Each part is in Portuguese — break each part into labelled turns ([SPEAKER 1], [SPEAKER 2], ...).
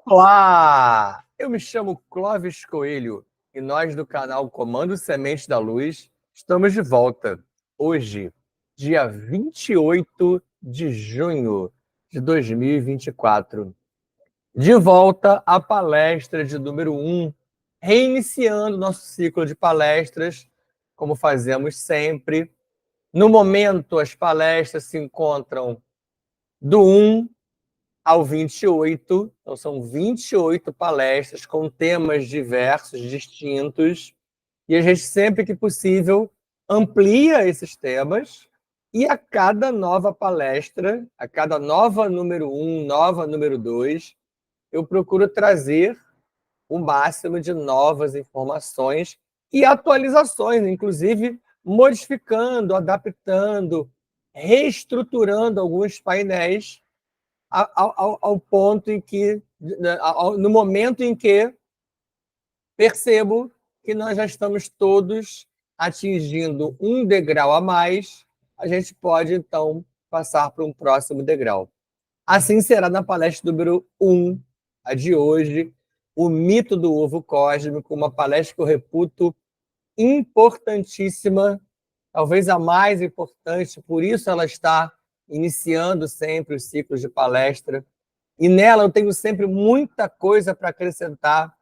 [SPEAKER 1] Olá! Eu me chamo Clóvis Coelho e nós do canal Comando Semente da Luz estamos de volta. Hoje, dia 28 de junho de 2024. De volta à palestra de número 1, reiniciando nosso ciclo de palestras, como fazemos sempre. No momento, as palestras se encontram do 1 ao 28, então são 28 palestras com temas diversos, distintos, e a gente sempre que possível amplia esses temas, e a cada nova palestra, a cada nova número 1, nova número 2, eu procuro trazer o máximo de novas informações e atualizações, inclusive modificando, adaptando, reestruturando alguns painéis ao ponto em que, no momento em que percebo que nós já estamos todos atingindo um degrau a mais, a gente pode, então, passar para um próximo degrau. Assim será na palestra número 1, a de hoje, o mito do ovo cósmico, uma palestra que eu reputo importantíssima, talvez a mais importante, por isso ela está iniciando sempre os ciclos de palestra, e nela eu tenho sempre muita coisa para acrescentar.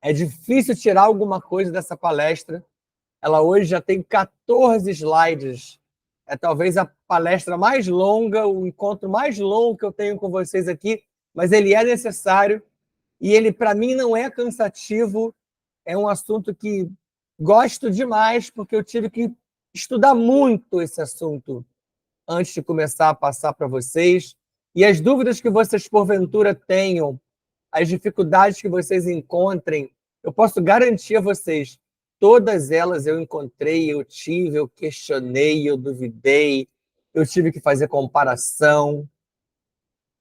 [SPEAKER 1] É difícil tirar alguma coisa dessa palestra. Ela hoje já tem 14 slides. É talvez a palestra mais longa, o encontro mais longo que eu tenho com vocês aqui, mas ele é necessário e ele, para mim, não é cansativo. É um assunto que gosto demais, porque eu tive que estudar muito esse assunto antes de começar a passar para vocês. E as dúvidas que vocês, porventura, tenham, as dificuldades que vocês encontrem, eu posso garantir a vocês, todas elas eu encontrei, eu tive, eu questionei, eu duvidei, eu tive que fazer comparação.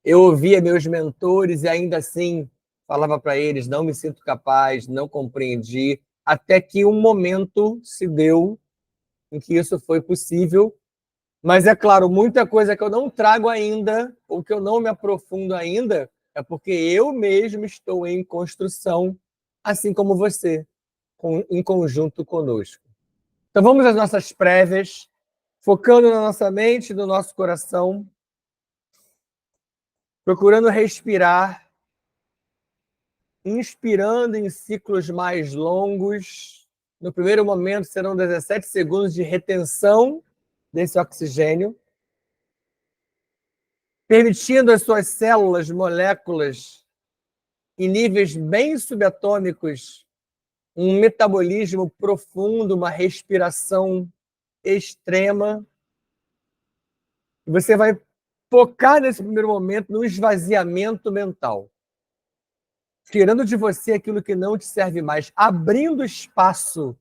[SPEAKER 1] Eu ouvia meus mentores e ainda assim falava para eles, não me sinto capaz, não compreendi, até que um momento se deu em que isso foi possível. Mas, é claro, muita coisa que eu não trago ainda, ou que eu não me aprofundo ainda, é porque eu mesmo estou em construção, assim como você, em conjunto conosco. Então vamos às nossas prévias, focando na nossa mente, no nosso coração, procurando respirar, inspirando em ciclos mais longos. No primeiro momento serão 17 segundos de retenção desse oxigênio, permitindo às suas células, moléculas, em níveis bem subatômicos, um metabolismo profundo, uma respiração extrema. E você vai focar nesse primeiro momento no esvaziamento mental, tirando de você aquilo que não te serve mais, abrindo espaço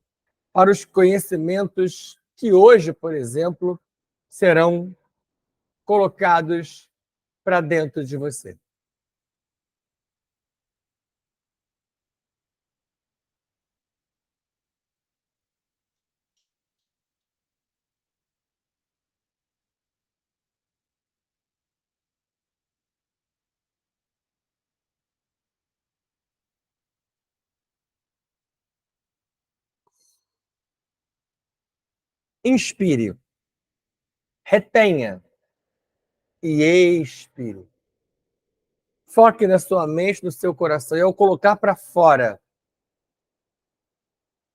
[SPEAKER 1] para os conhecimentos que hoje, por exemplo, serão colocados para dentro de você. Inspire, retenha e expire. Foque na sua mente, no seu coração, e ao colocar para fora,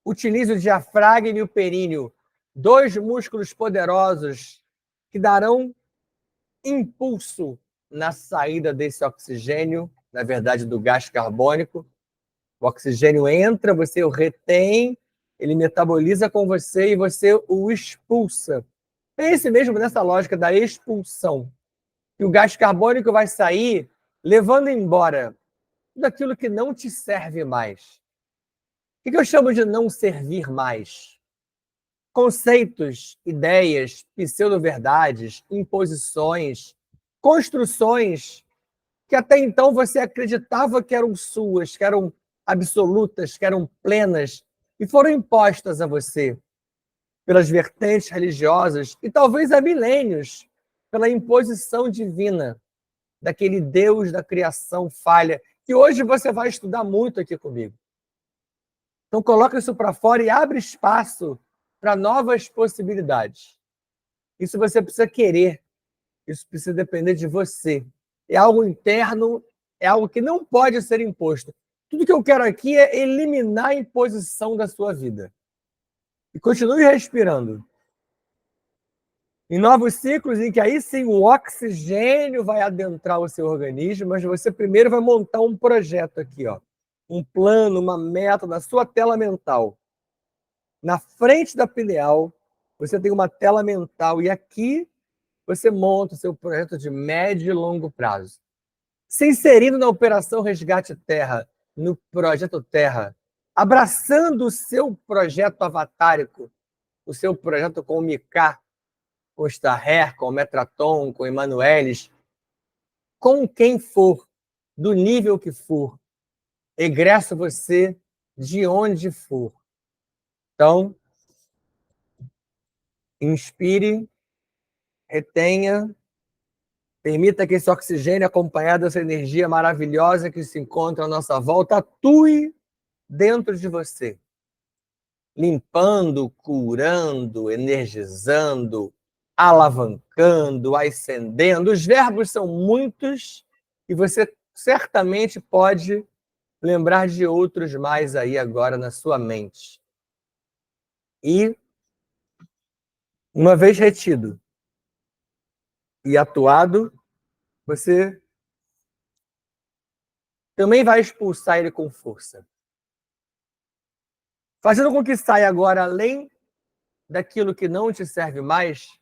[SPEAKER 1] utilize o diafragma e o períneo, dois músculos poderosos que darão impulso na saída desse oxigênio, na verdade, do gás carbônico. O oxigênio entra, você o retém, ele metaboliza com você e você o expulsa. Pense mesmo nessa lógica da expulsão. E o gás carbônico vai sair levando embora tudo aquilo que não te serve mais. O que eu chamo de não servir mais? Conceitos, ideias, pseudo-verdades, imposições, construções que até então você acreditava que eram suas, que eram absolutas, que eram plenas, e foram impostas a você pelas vertentes religiosas e talvez há milênios pela imposição divina daquele Deus da criação falha que hoje você vai estudar muito aqui comigo. Então, coloca isso para fora e abre espaço para novas possibilidades. Isso você precisa querer. Isso precisa depender de você. É algo interno, é algo que não pode ser imposto. Tudo que eu quero aqui é eliminar a imposição da sua vida. E continue respirando. Em novos ciclos em que aí sim o oxigênio vai adentrar o seu organismo, mas você primeiro vai montar um projeto aqui, ó. Um plano, uma meta na sua tela mental. Na frente da pineal, você tem uma tela mental e aqui você monta o seu projeto de médio e longo prazo. Se inserindo na Operação Resgate Terra, no Projeto Terra, abraçando o seu projeto avatárico, o seu projeto com o Micá, com o Starrer, com o Metraton, com o Emanuelis, com quem for, do nível que for, egressa você de onde for. Então, inspire, retenha, permita que esse oxigênio, acompanhado dessa energia maravilhosa que se encontra à nossa volta, atue dentro de você, limpando, curando, energizando, alavancando, ascendendo. Os verbos são muitos e você certamente pode lembrar de outros mais aí agora na sua mente. E, uma vez retido e atuado, você também vai expulsar ele com força. Fazendo com que saia agora, além daquilo que não te serve mais,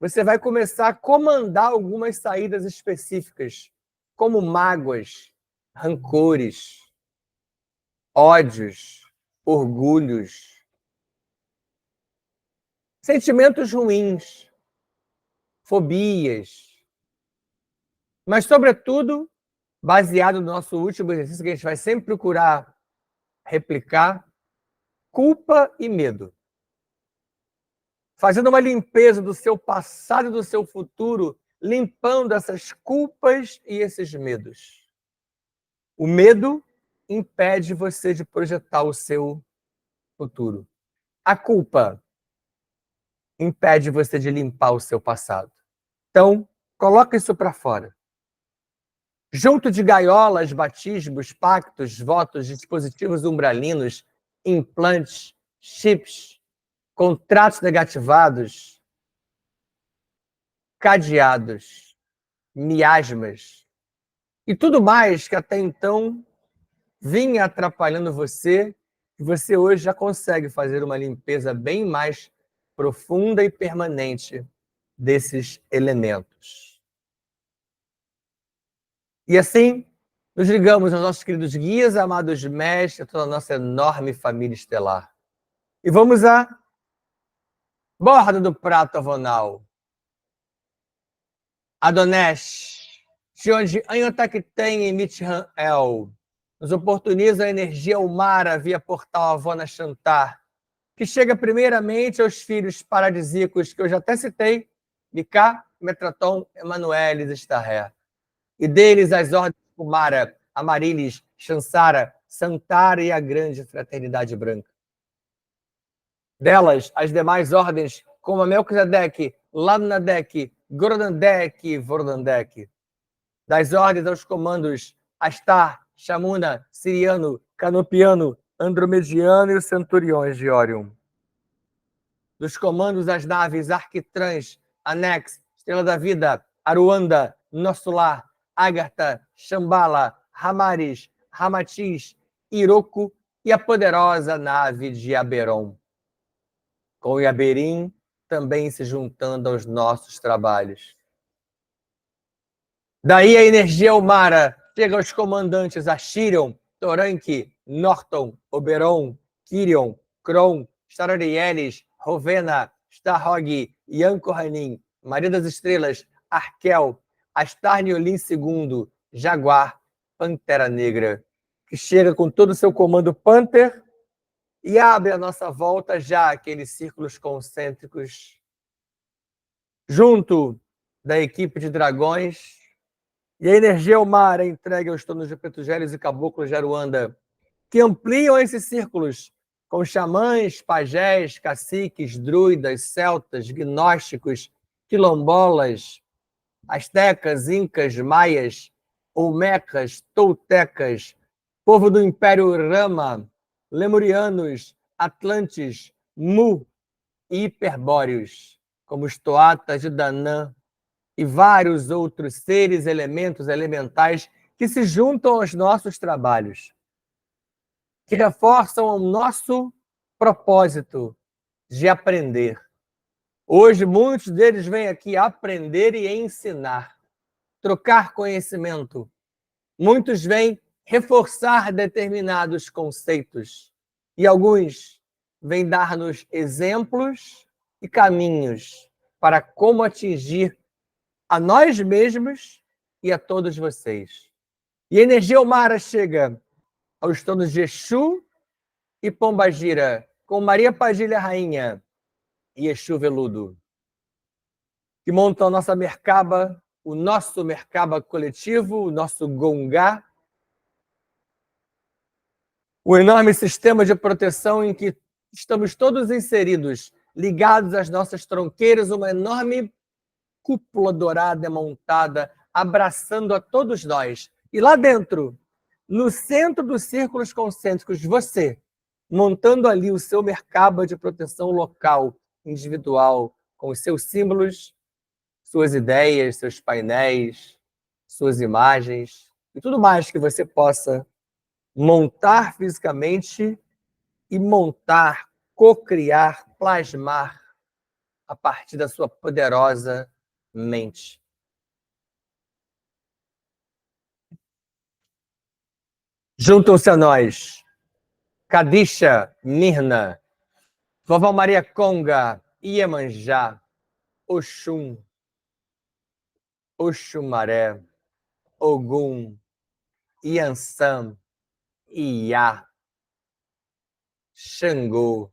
[SPEAKER 1] você vai começar a comandar algumas saídas específicas, como mágoas, rancores, ódios, orgulhos, sentimentos ruins, fobias, mas, sobretudo, baseado no nosso último exercício, que a gente vai sempre procurar replicar, culpa e medo. Fazendo uma limpeza do seu passado e do seu futuro, limpando essas culpas e esses medos. O medo impede você de projetar o seu futuro. A culpa impede você de limpar o seu passado. Então, coloca isso para fora. Junto de gaiolas, batismos, pactos, votos, dispositivos umbralinos, implantes, chips, contratos negativados, cadeados, miasmas e tudo mais que até então vinha atrapalhando você, e você hoje já consegue fazer uma limpeza bem mais profunda e permanente desses elementos. E assim, nos ligamos aos nossos queridos guias, amados mestres, a toda a nossa enorme família estelar. E vamos à borda do prato avonal. Adonesh, de onde Anhotakten e Mithan-El nos oportuniza a energia Umara via portal Avona Shantar, que chega primeiramente aos filhos paradisíacos que eu já até citei, Micá, Metraton, Emanuelis e Starrer. E deles as ordens Umara, Amarilis, Shansara, Santara e a grande fraternidade branca. Delas, as demais ordens, como a Melquisedeque, Ladnadek, Gorodandek e Vordandek. Das ordens aos comandos Astar, Chamuna, Siriano, Canopiano, Andromediano e os centuriões de Orion. Dos comandos às naves Arquitrans, Anex, Estrela da Vida, Aruanda, Nosso Lar, Agartha, Shambhala, Ramaris, Ramatiz, Iroko e a poderosa nave de Aberon. Com Yaberim também se juntando aos nossos trabalhos. Daí a energia Umara chega aos comandantes Ashirion, Toranque, Norton, Oberon, Kirion, Kron, Stararielis, Rovena, Starhog, Yankohanin, Maria das Estrelas, Arkel, Astarniolin II, Jaguar, Pantera Negra, que chega com todo o seu comando Panther e abre a nossa volta já aqueles círculos concêntricos junto da equipe de dragões E a energia ao mar é entregue aos tronos de Petugélios e Caboclos de Aruanda, que ampliam esses círculos com xamãs, pajés, caciques, druidas, celtas, gnósticos, quilombolas, astecas, incas, maias, olmecas, toltecas, povo do Império Rama, lemurianos, atlantes, mu e hiperbóreos, como os toatas de Danã e vários outros seres, elementos, elementais que se juntam aos nossos trabalhos, que reforçam o nosso propósito de aprender. Hoje, muitos deles vêm aqui aprender e ensinar, trocar conhecimento. Muitos vêm reforçar determinados conceitos. E alguns vêm dar-nos exemplos e caminhos para como atingir a nós mesmos e a todos vocês. E a energia Omara chega aos tronos de Exu e Pombagira, com Maria Padilha Rainha e Exu Veludo, que montam a nossa merkaba, o nosso merkaba coletivo, o nosso gongá, o enorme sistema de proteção em que estamos todos inseridos, ligados às nossas tronqueiras, uma enorme cúpula dourada montada, abraçando a todos nós. E lá dentro, no centro dos círculos concêntricos, você, montando ali o seu merkaba de proteção local, individual, com os seus símbolos, suas ideias, seus painéis, suas imagens e tudo mais que você possa montar fisicamente e montar, cocriar, plasmar a partir da sua poderosa mente. Juntam-se a nós Kadisha, Mirna, Vovó Maria Conga, Iemanjá, Oxum, Oxumaré, Ogum, Iansã, Iá, Xangô.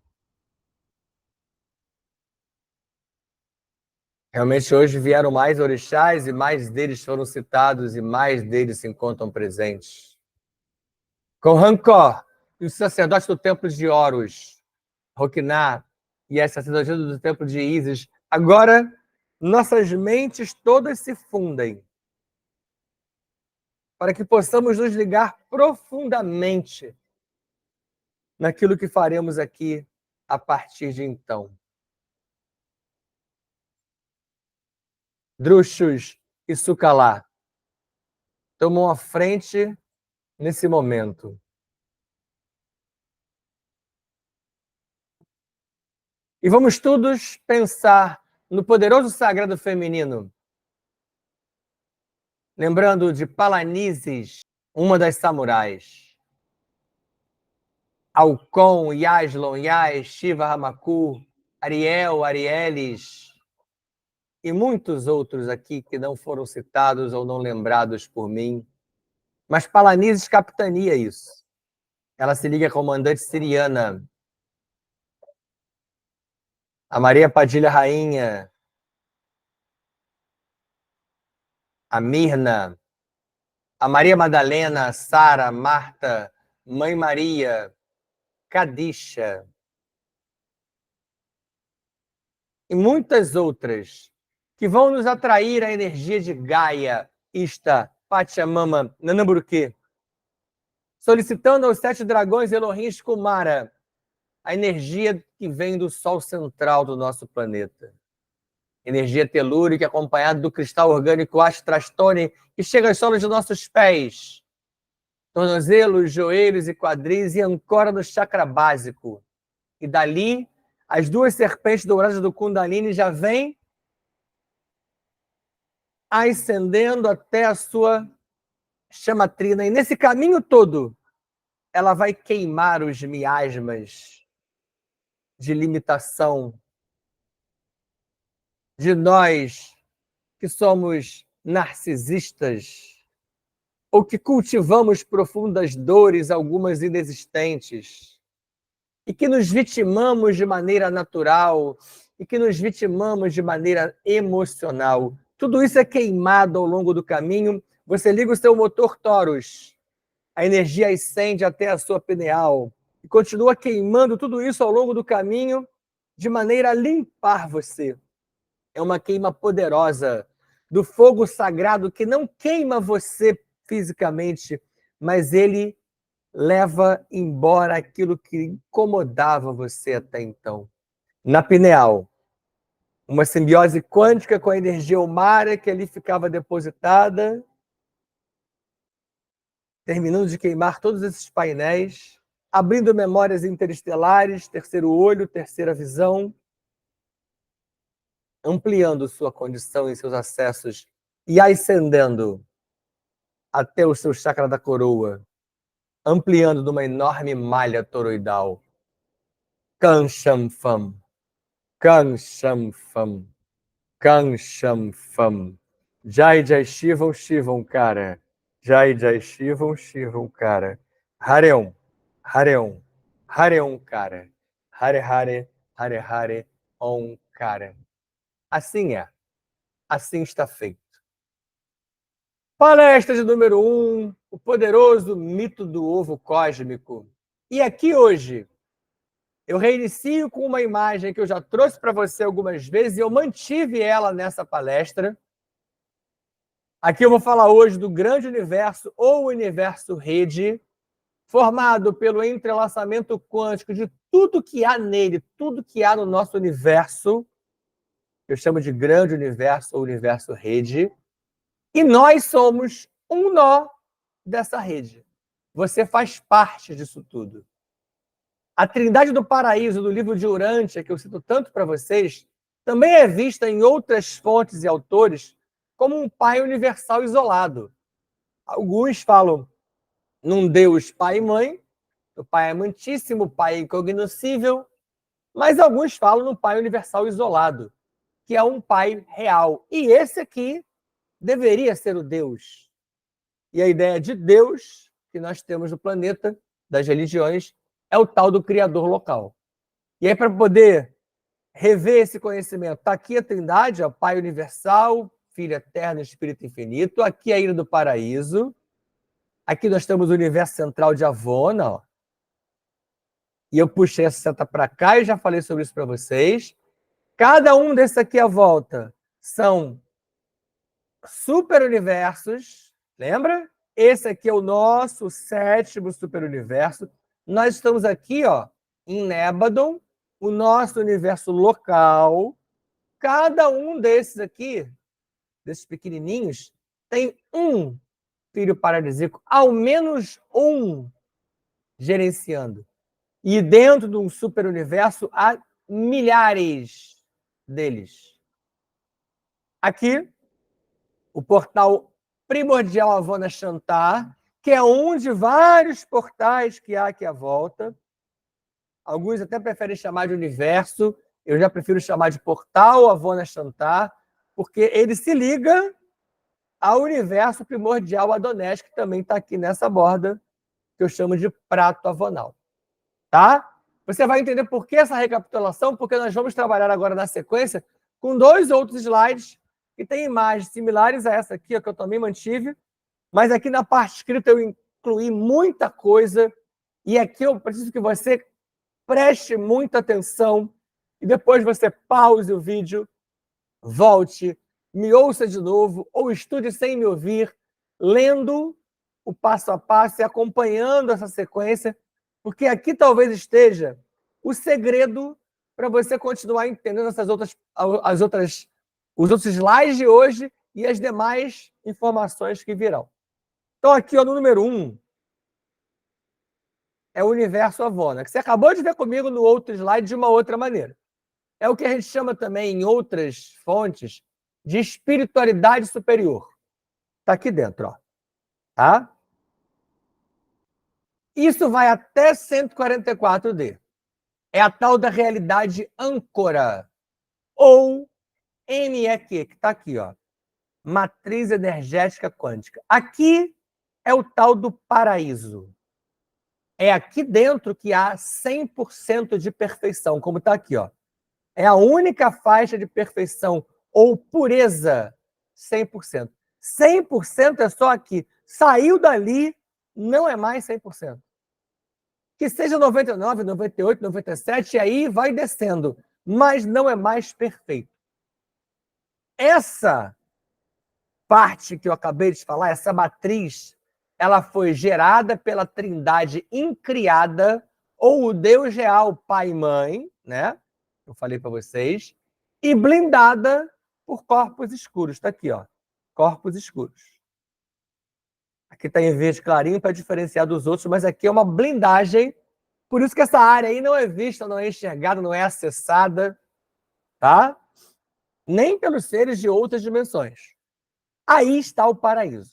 [SPEAKER 1] Realmente hoje vieram mais orixás e mais deles foram citados e mais deles se encontram presentes. Com Rancor e os sacerdotes do templo de Horus, Roquiná e as sacerdotisas do templo de Ísis, agora nossas mentes todas se fundem para que possamos nos ligar profundamente naquilo que faremos aqui a partir de então. Druxos e Sucalá tomam a frente nesse momento. E vamos todos pensar no poderoso sagrado feminino, lembrando de Palanises, uma das samurais, Alcon, Yaslon, Yas, Shiva, Ramaku, Ariel, Arielis e muitos outros aqui que não foram citados ou não lembrados por mim. Mas Palanises capitania isso. Ela se liga à comandante siriana, a Maria Padilha Rainha, a Mirna, a Maria Madalena, a Sara, Marta, Mãe Maria, Kadisha e muitas outras que vão nos atrair a energia de Gaia, Ista, Pachamama, Nanamburuque, solicitando aos 7 dragões Elohim Kumara a energia que vem do Sol central do nosso planeta. Energia telúrica acompanhada do cristal orgânico Astrastone que chega aos solos dos nossos pés, tornozelos, joelhos e quadris e ancora no chakra básico. E dali, as 2 serpentes douradas do Kundalini já vêm ascendendo até a sua chamatrina. E nesse caminho todo, ela vai queimar os miasmas de limitação de nós que somos narcisistas ou que cultivamos profundas dores, algumas inexistentes, e que nos vitimamos de maneira natural e que nos vitimamos de maneira emocional. Tudo isso é queimado ao longo do caminho Você liga o seu motor Torus, a energia ascende até a sua pineal e continua queimando tudo isso ao longo do caminho de maneira a limpar você. É uma queima poderosa do fogo sagrado que não queima você fisicamente, mas ele leva embora aquilo que incomodava você até então. Na pineal, uma simbiose quântica com a energia humária que ali ficava depositada, terminando de queimar todos esses painéis, abrindo memórias interestelares, terceiro olho, terceira visão, ampliando sua condição e seus acessos e ascendendo até o seu chakra da coroa, ampliando numa enorme malha toroidal. Kansham Fam, Kansham Fam, Kansham Fam. Jai Jai Shivam Shivam, cara. Jai Jai Shivam Shivam, cara. Hareum, Hareum, Hareum, cara. Hare Hare, Hare Hare, Om, cara. Assim é. Assim está feito. Palestra de número 1, o poderoso mito do ovo cósmico. E aqui hoje, eu reinicio com uma imagem que eu já trouxe para você algumas vezes e eu mantive ela nessa palestra. Aqui eu vou falar hoje do grande universo ou universo rede, formado pelo entrelaçamento quântico de tudo que há nele, tudo que há no nosso universo, que eu chamo de grande universo ou universo rede. E nós somos um nó dessa rede. Você faz parte disso tudo. A Trindade do Paraíso, do livro de Urântia, que eu cito tanto para vocês, também é vista em outras fontes e autores como um pai universal isolado. Alguns falam num Deus pai e mãe, o pai amantíssimo, pai incognoscível, mas alguns falam num pai universal isolado, que é um pai real. E esse aqui deveria ser o Deus. E a ideia de Deus que nós temos no planeta, das religiões, é o tal do Criador local. E aí, para poder rever esse conhecimento, está aqui a Trindade, ó, Pai Universal, Filho Eterno e Espírito Infinito, aqui a Ilha do Paraíso, aqui nós temos o Universo Central de Avona, ó. E eu puxei essa seta para cá e já falei sobre isso para vocês. Cada um desses aqui à volta são superuniversos, lembra? Esse aqui é o nosso 7º superuniverso. Nós estamos aqui, ó, em Nébadon, o nosso universo local. Cada um desses aqui, desses pequenininhos, tem um filho paradisíaco, ao menos um gerenciando. E dentro de um superuniverso há milhares deles. Aqui, o portal primordial Avona Shantar, que é um de vários portais que há aqui à volta. Alguns até preferem chamar de universo, eu já prefiro chamar de portal Avona Shantar, porque ele se liga ao universo primordial Adonés, que também está aqui nessa borda, que eu chamo de prato avonal. Tá? Você vai entender por que essa recapitulação, porque nós vamos trabalhar agora na sequência com 2 outros slides que têm imagens similares a essa aqui, ó, que eu também mantive, mas aqui na parte escrita eu incluí muita coisa, e aqui eu preciso que você preste muita atenção, e depois você pause o vídeo, volte, me ouça de novo, ou estude sem me ouvir, lendo o passo a passo e acompanhando essa sequência, porque aqui talvez esteja o segredo para você continuar entendendo os outros slides de hoje e as demais informações que virão. Então, aqui, ó, no número 1, é o universo Avona, que você acabou de ver comigo no outro slide de uma outra maneira. É o que a gente chama também, em outras fontes, de espiritualidade superior. Está aqui dentro, ó. Tá? Isso vai até 144D. É a tal da realidade âncora, ou MEQ, que está aqui, ó. Matriz energética quântica. Aqui é o tal do paraíso. É aqui dentro que há 100% de perfeição, como está aqui, ó. É a única faixa de perfeição ou pureza 100%. 100% é só aqui. Saiu dali, não é mais 100%. Que seja 99, 98, 97, e aí vai descendo. Mas não é mais perfeito. Essa parte que eu acabei de falar, essa matriz, ela foi gerada pela Trindade incriada, ou o Deus real, Pai e Mãe, né? Eu falei para vocês, e blindada por corpos escuros. Está aqui, ó. Corpos escuros. Aqui está em verde clarinho para diferenciar dos outros, mas aqui é uma blindagem. Por isso que essa área aí não é vista, não é enxergada, não é acessada, tá? Nem pelos seres de outras dimensões. Aí está o paraíso.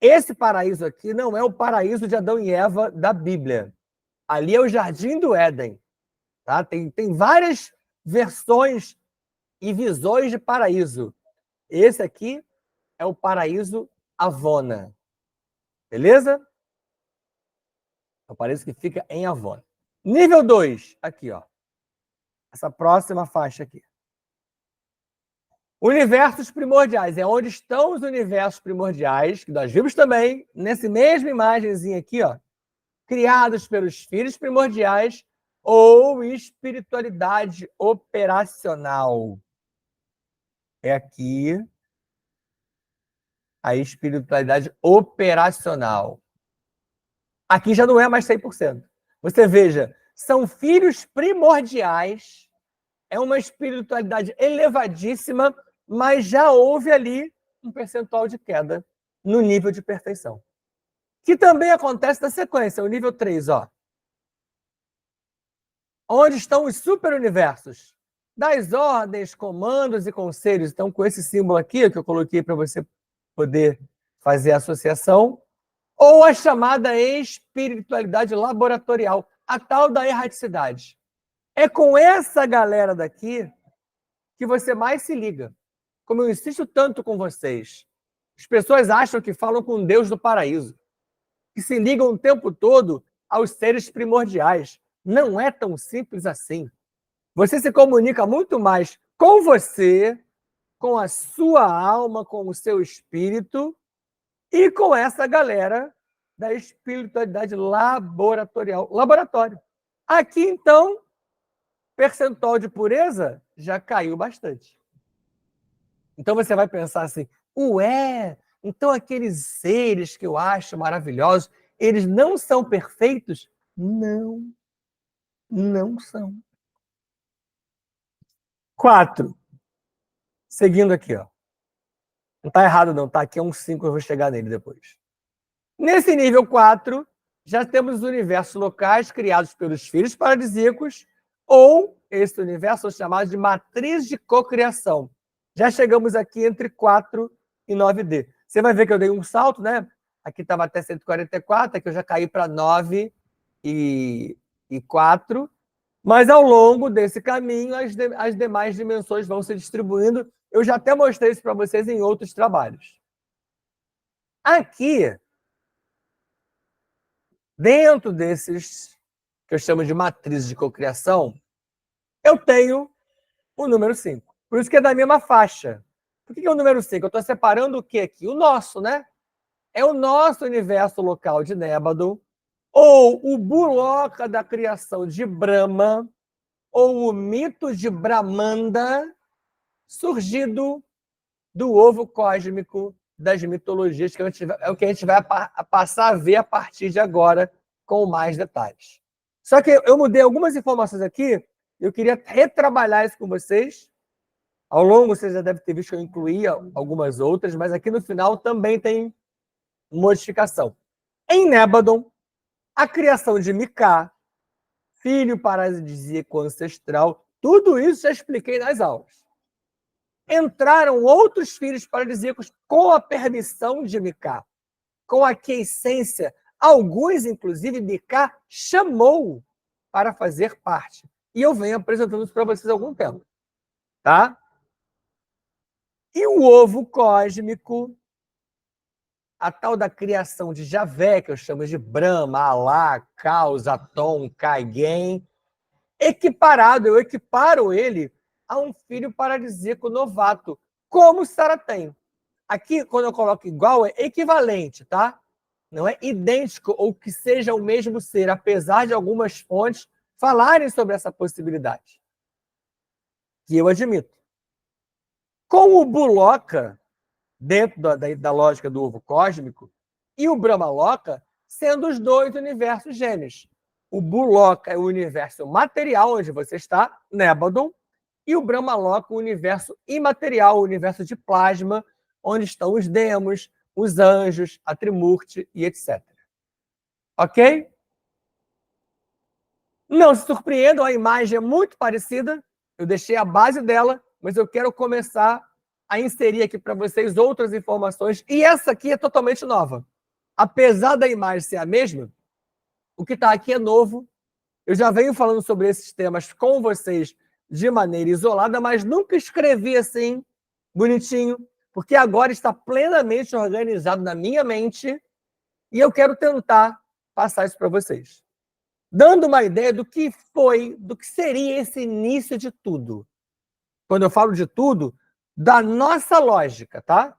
[SPEAKER 1] Esse paraíso aqui não é o paraíso de Adão e Eva da Bíblia. Ali é o Jardim do Éden. Tá? Tem várias versões e visões de paraíso. Esse aqui é o paraíso Avona. Beleza? É o paraíso que fica em Avona. Nível 2, aqui, ó. Essa próxima faixa aqui. Universos primordiais, é onde estão os universos primordiais, que nós vimos também, nessa mesma imagenzinha aqui, ó, criados pelos filhos primordiais ou espiritualidade operacional. É aqui a espiritualidade operacional. Aqui já não é mais 100%. Você veja, são filhos primordiais, é uma espiritualidade elevadíssima, mas já houve ali um percentual de queda no nível de perfeição. Que também acontece na sequência, o nível 3, ó. Onde estão os superuniversos? Das ordens, comandos e conselhos. Então, com esse símbolo aqui, que eu coloquei para você poder fazer a associação, ou a chamada espiritualidade laboratorial, a tal da erraticidade. É com essa galera daqui que você mais se liga. Como eu insisto tanto com vocês, as pessoas acham que falam com Deus do paraíso, que se ligam o tempo todo aos seres primordiais. Não é tão simples assim. Você se comunica muito mais com você, com a sua alma, com o seu espírito e com essa galera da espiritualidade laboratorial. Laboratório. Aqui, então, percentual de pureza já caiu bastante. Então você vai pensar assim, ué, então aqueles seres que eu acho maravilhosos, eles não são perfeitos? Não, não são. 4. Seguindo aqui, ó. Não está errado não, tá? Aqui é um 5, eu vou chegar nele depois. Nesse nível 4, já temos os universos locais criados pelos filhos paradisíacos, ou esse universo é chamado de matriz de cocriação. Já chegamos aqui entre 4 e 9D. Você vai ver que eu dei um salto, né? Aqui estava até 144, aqui eu já caí para 9 e 4. Mas ao longo desse caminho, as demais dimensões vão se distribuindo. Eu já até mostrei isso para vocês em outros trabalhos. Aqui, dentro desses que eu chamo de matrizes de cocriação, eu tenho o número 5. Por isso que é da mesma faixa. Por que é o número 5? Eu estou separando o que aqui? O nosso, né? É o nosso universo local de Nébado, ou o Buloca da criação de Brahma, ou o mito de Brahmanda, surgido do ovo cósmico das mitologias, que é o que a gente vai passar a ver a partir de agora, com mais detalhes. Só que eu mudei algumas informações aqui, eu queria retrabalhar isso com vocês. Ao longo, vocês já devem ter visto que eu incluí algumas outras, mas aqui no final também tem modificação. Em Nébadon, a criação de Micá, filho paradisíaco ancestral, tudo isso já expliquei nas aulas. Entraram outros filhos paradisíacos com a permissão de Micá, com a aquiescência. Alguns, inclusive, Micá chamou para fazer parte. E eu venho apresentando isso para vocês há algum tempo. Tá? E o ovo cósmico, a tal da criação de Javé, que eu chamo de Brahma, Alá, Caos, Atom, Kagen, equiparado, eu equiparo ele a um filho paradisíaco novato, como Saratem. Aqui, quando eu coloco igual, é equivalente, tá? Não é idêntico ou que seja o mesmo ser, apesar de algumas fontes falarem sobre essa possibilidade, que eu admito. Com o Buloka, dentro da lógica do ovo cósmico, e o Brahmaloka sendo os dois universos gêmeos. O Buloka é o universo material, onde você está, Nébadon, e o Brahmaloka, o universo imaterial, o universo de plasma, onde estão os demos, os anjos, a Trimurti e etc. Ok? Não se surpreendam, a imagem é muito parecida. Eu deixei a base dela, mas eu quero começar a inserir aqui para vocês outras informações. E essa aqui é totalmente nova. Apesar da imagem ser a mesma, o que está aqui é novo. Eu já venho falando sobre esses temas com vocês de maneira isolada, mas nunca escrevi assim, bonitinho, porque agora está plenamente organizado na minha mente e eu quero tentar passar isso para vocês. Dando uma ideia do que foi, do que seria esse início de tudo. Quando eu falo de tudo, da nossa lógica, tá?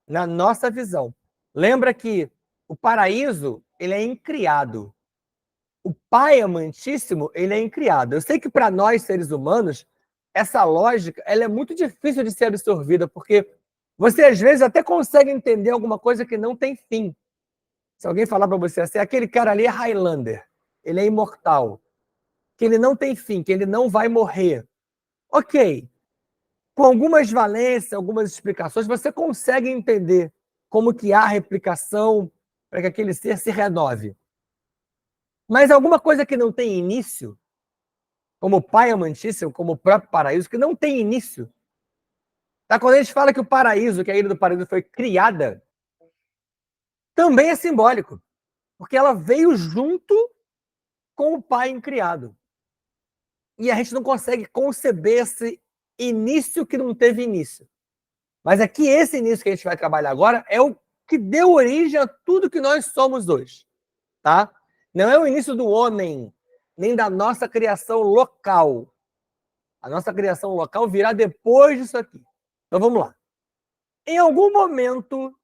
[SPEAKER 1] Na nossa visão. Lembra que o paraíso, ele é incriado. O Pai amantíssimo, ele é incriado. Eu sei que para nós, seres humanos, essa lógica ela é muito difícil de ser absorvida, porque você, às vezes, até consegue entender alguma coisa que não tem fim. Se alguém falar para você assim, aquele cara ali é Highlander, ele é imortal, que ele não tem fim, que ele não vai morrer. Ok. Com algumas valências, algumas explicações, você consegue entender como que há replicação para que aquele ser se renove. Mas alguma coisa que não tem início, como o Pai amantíssimo, como o próprio paraíso, que não tem início. Tá? Quando a gente fala que o paraíso, que a ilha do paraíso foi criada, também é simbólico, porque ela veio junto com o Pai incriado. E a gente não consegue conceber esse início que não teve início. Mas aqui esse início que a gente vai trabalhar agora é o que deu origem a tudo que nós somos hoje. Tá? Não é o início do homem, nem da nossa criação local. A nossa criação local virá depois disso aqui. Então vamos lá. Em algum momento,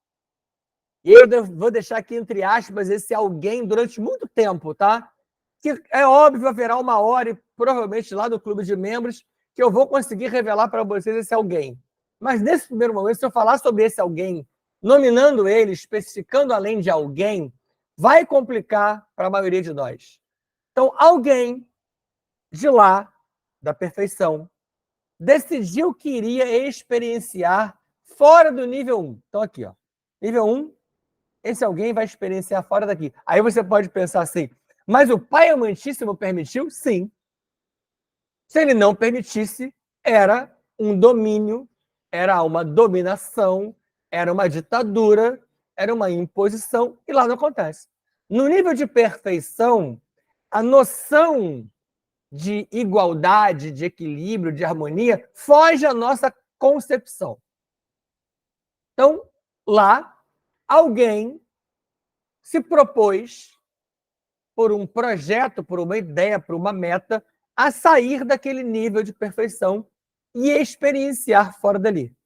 [SPEAKER 1] e eu vou deixar aqui entre aspas esse alguém durante muito tempo, tá? Que é óbvio, haverá uma hora, e provavelmente lá no clube de membros, que eu vou conseguir revelar para vocês esse alguém. Mas nesse primeiro momento, se eu falar sobre esse alguém, nominando ele, especificando além de alguém, vai complicar para a maioria de nós. Então, alguém de lá, da perfeição, decidiu que iria experienciar fora do nível 1. Então, aqui, ó. Nível 1, esse alguém vai experienciar fora daqui. Aí você pode pensar assim, mas o Pai amantíssimo permitiu? Sim. Se ele não permitisse, era um domínio, era uma dominação, era uma ditadura, era uma imposição, e lá não acontece. No nível de perfeição, a noção de igualdade, de equilíbrio, de harmonia, foge à nossa concepção. Então, lá, alguém se propôs, por um projeto, por uma ideia, por uma meta, a sair daquele nível de perfeição e experienciar fora dali.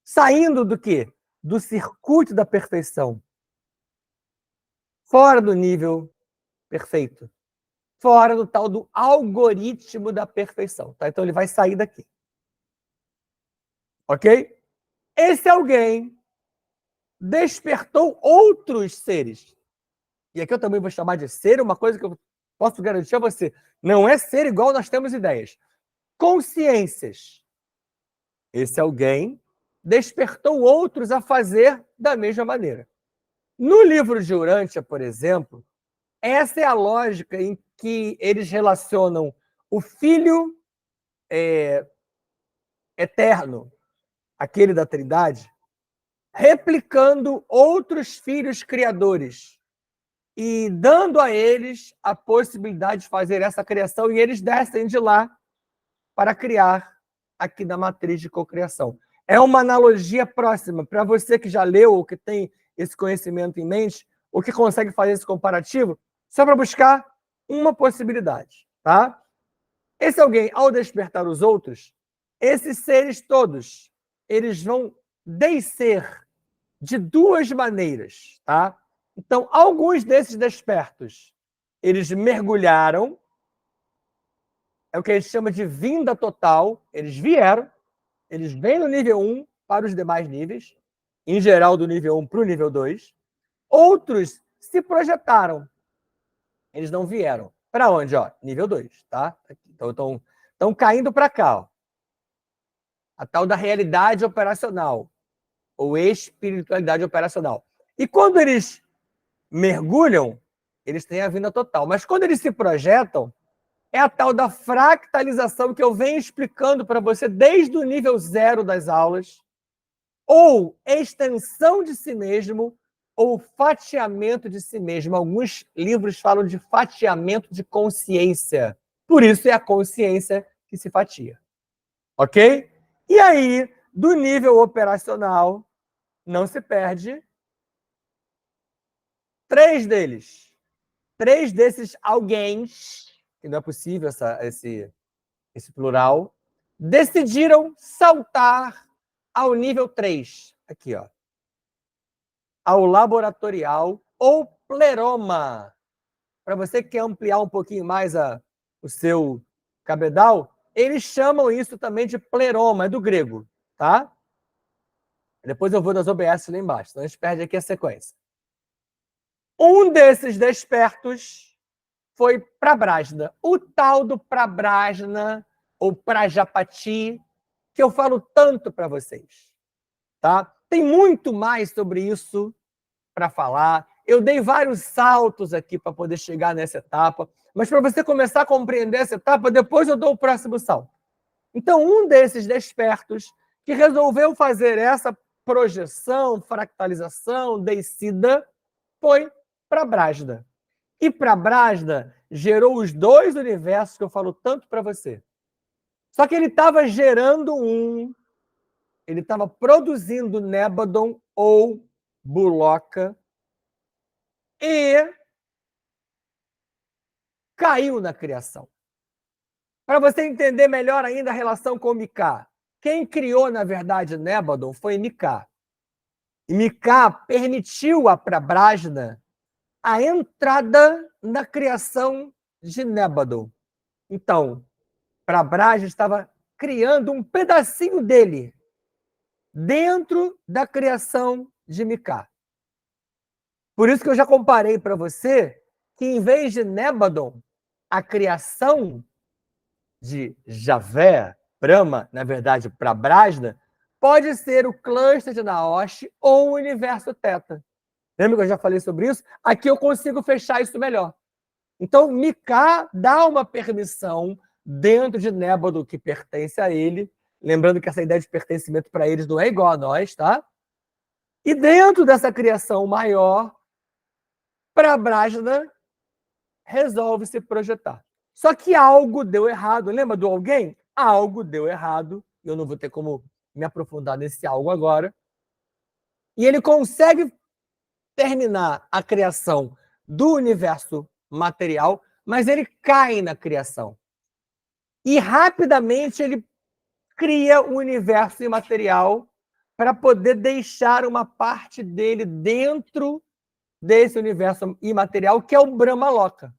[SPEAKER 1] Saindo do quê? Do circuito da perfeição. Fora do nível perfeito. Fora do tal do algoritmo da perfeição. Tá? Então ele vai sair daqui. Ok? Esse alguém despertou outros seres. E aqui eu também vou chamar de ser, uma coisa que eu posso garantir a você. Não é ser igual nós temos ideias. Consciências. Esse alguém despertou outros a fazer da mesma maneira. No livro de Urântia, por exemplo, essa é a lógica em que eles relacionam o Filho eterno, aquele da Trindade, replicando outros filhos criadores e dando a eles a possibilidade de fazer essa criação, e eles descem de lá para criar aqui da matriz de cocriação. É uma analogia próxima para você que já leu ou que tem esse conhecimento em mente, ou que consegue fazer esse comparativo, só para buscar uma possibilidade, tá? Esse alguém, ao despertar os outros, esses seres todos, eles vão descer de duas maneiras, tá? Então, alguns desses despertos, eles mergulharam, é o que a gente chama de vinda total, eles vieram, eles vêm no nível 1 para os demais níveis, em geral do nível 1 para o nível 2. Outros se projetaram, eles não vieram. Para onde? Ó, nível 2, tá? Então, estão caindo para cá, ó. A tal da realidade operacional, ou espiritualidade operacional. E quando eles mergulham, eles têm a vinda total. Mas quando eles se projetam, é a tal da fractalização que eu venho explicando para você desde o nível 0 das aulas, ou extensão de si mesmo, ou fatiamento de si mesmo. Alguns livros falam de fatiamento de consciência. Por isso é a consciência que se fatia. Ok? E aí, do nível operacional, não se perde 3 deles. 3 desses alguém, que não é possível esse plural, decidiram saltar ao nível 3. Aqui, ó. Ao laboratorial ou pleroma. Para você que quer ampliar um pouquinho mais o seu cabedal, eles chamam isso também de pleroma, é do grego, tá? Depois eu vou das OBS lá embaixo, então a gente perde aqui a sequência. Um desses despertos foi Prabrajna. O tal do Prabrajna, ou Prajapati, que eu falo tanto para vocês. Tá? Tem muito mais sobre isso para falar. Eu dei vários saltos aqui para poder chegar nessa etapa, mas para você começar a compreender essa etapa, depois eu dou o próximo salto. Então, um desses despertos que resolveu fazer essa projeção, fractalização, descida, foi Prabrajna. E Prabrajna gerou os 2 universos que eu falo tanto para você. Só que ele estava gerando ele estava produzindo Nébadon ou Buloca e caiu na criação. Para você entender melhor ainda a relação com Miká, quem criou, na verdade, Nébadon foi Miká. E Miká permitiu a Prabrajna a entrada na criação de Nébadon. Então, Prabrajna estava criando um pedacinho dele dentro da criação de Miká. Por isso que eu já comparei para você que, em vez de Nébadon, a criação de Javé, Brahma, na verdade, Prabrajna, pode ser o cluster de Naoshi ou o universo Teta. Lembra que eu já falei sobre isso? Aqui eu consigo fechar isso melhor. Então, Miká dá uma permissão dentro de Nébadon que pertence a ele, lembrando que essa ideia de pertencimento para eles não é igual a nós, tá? E dentro dessa criação maior, Prabrajna resolve se projetar. Só que algo deu errado. Lembra do alguém? Algo deu errado. Eu não vou ter como me aprofundar nesse algo agora. E ele consegue terminar a criação do universo material, mas ele cai na criação. E rapidamente ele cria um universo imaterial para poder deixar uma parte dele dentro desse universo imaterial, que é o Brahmaloka.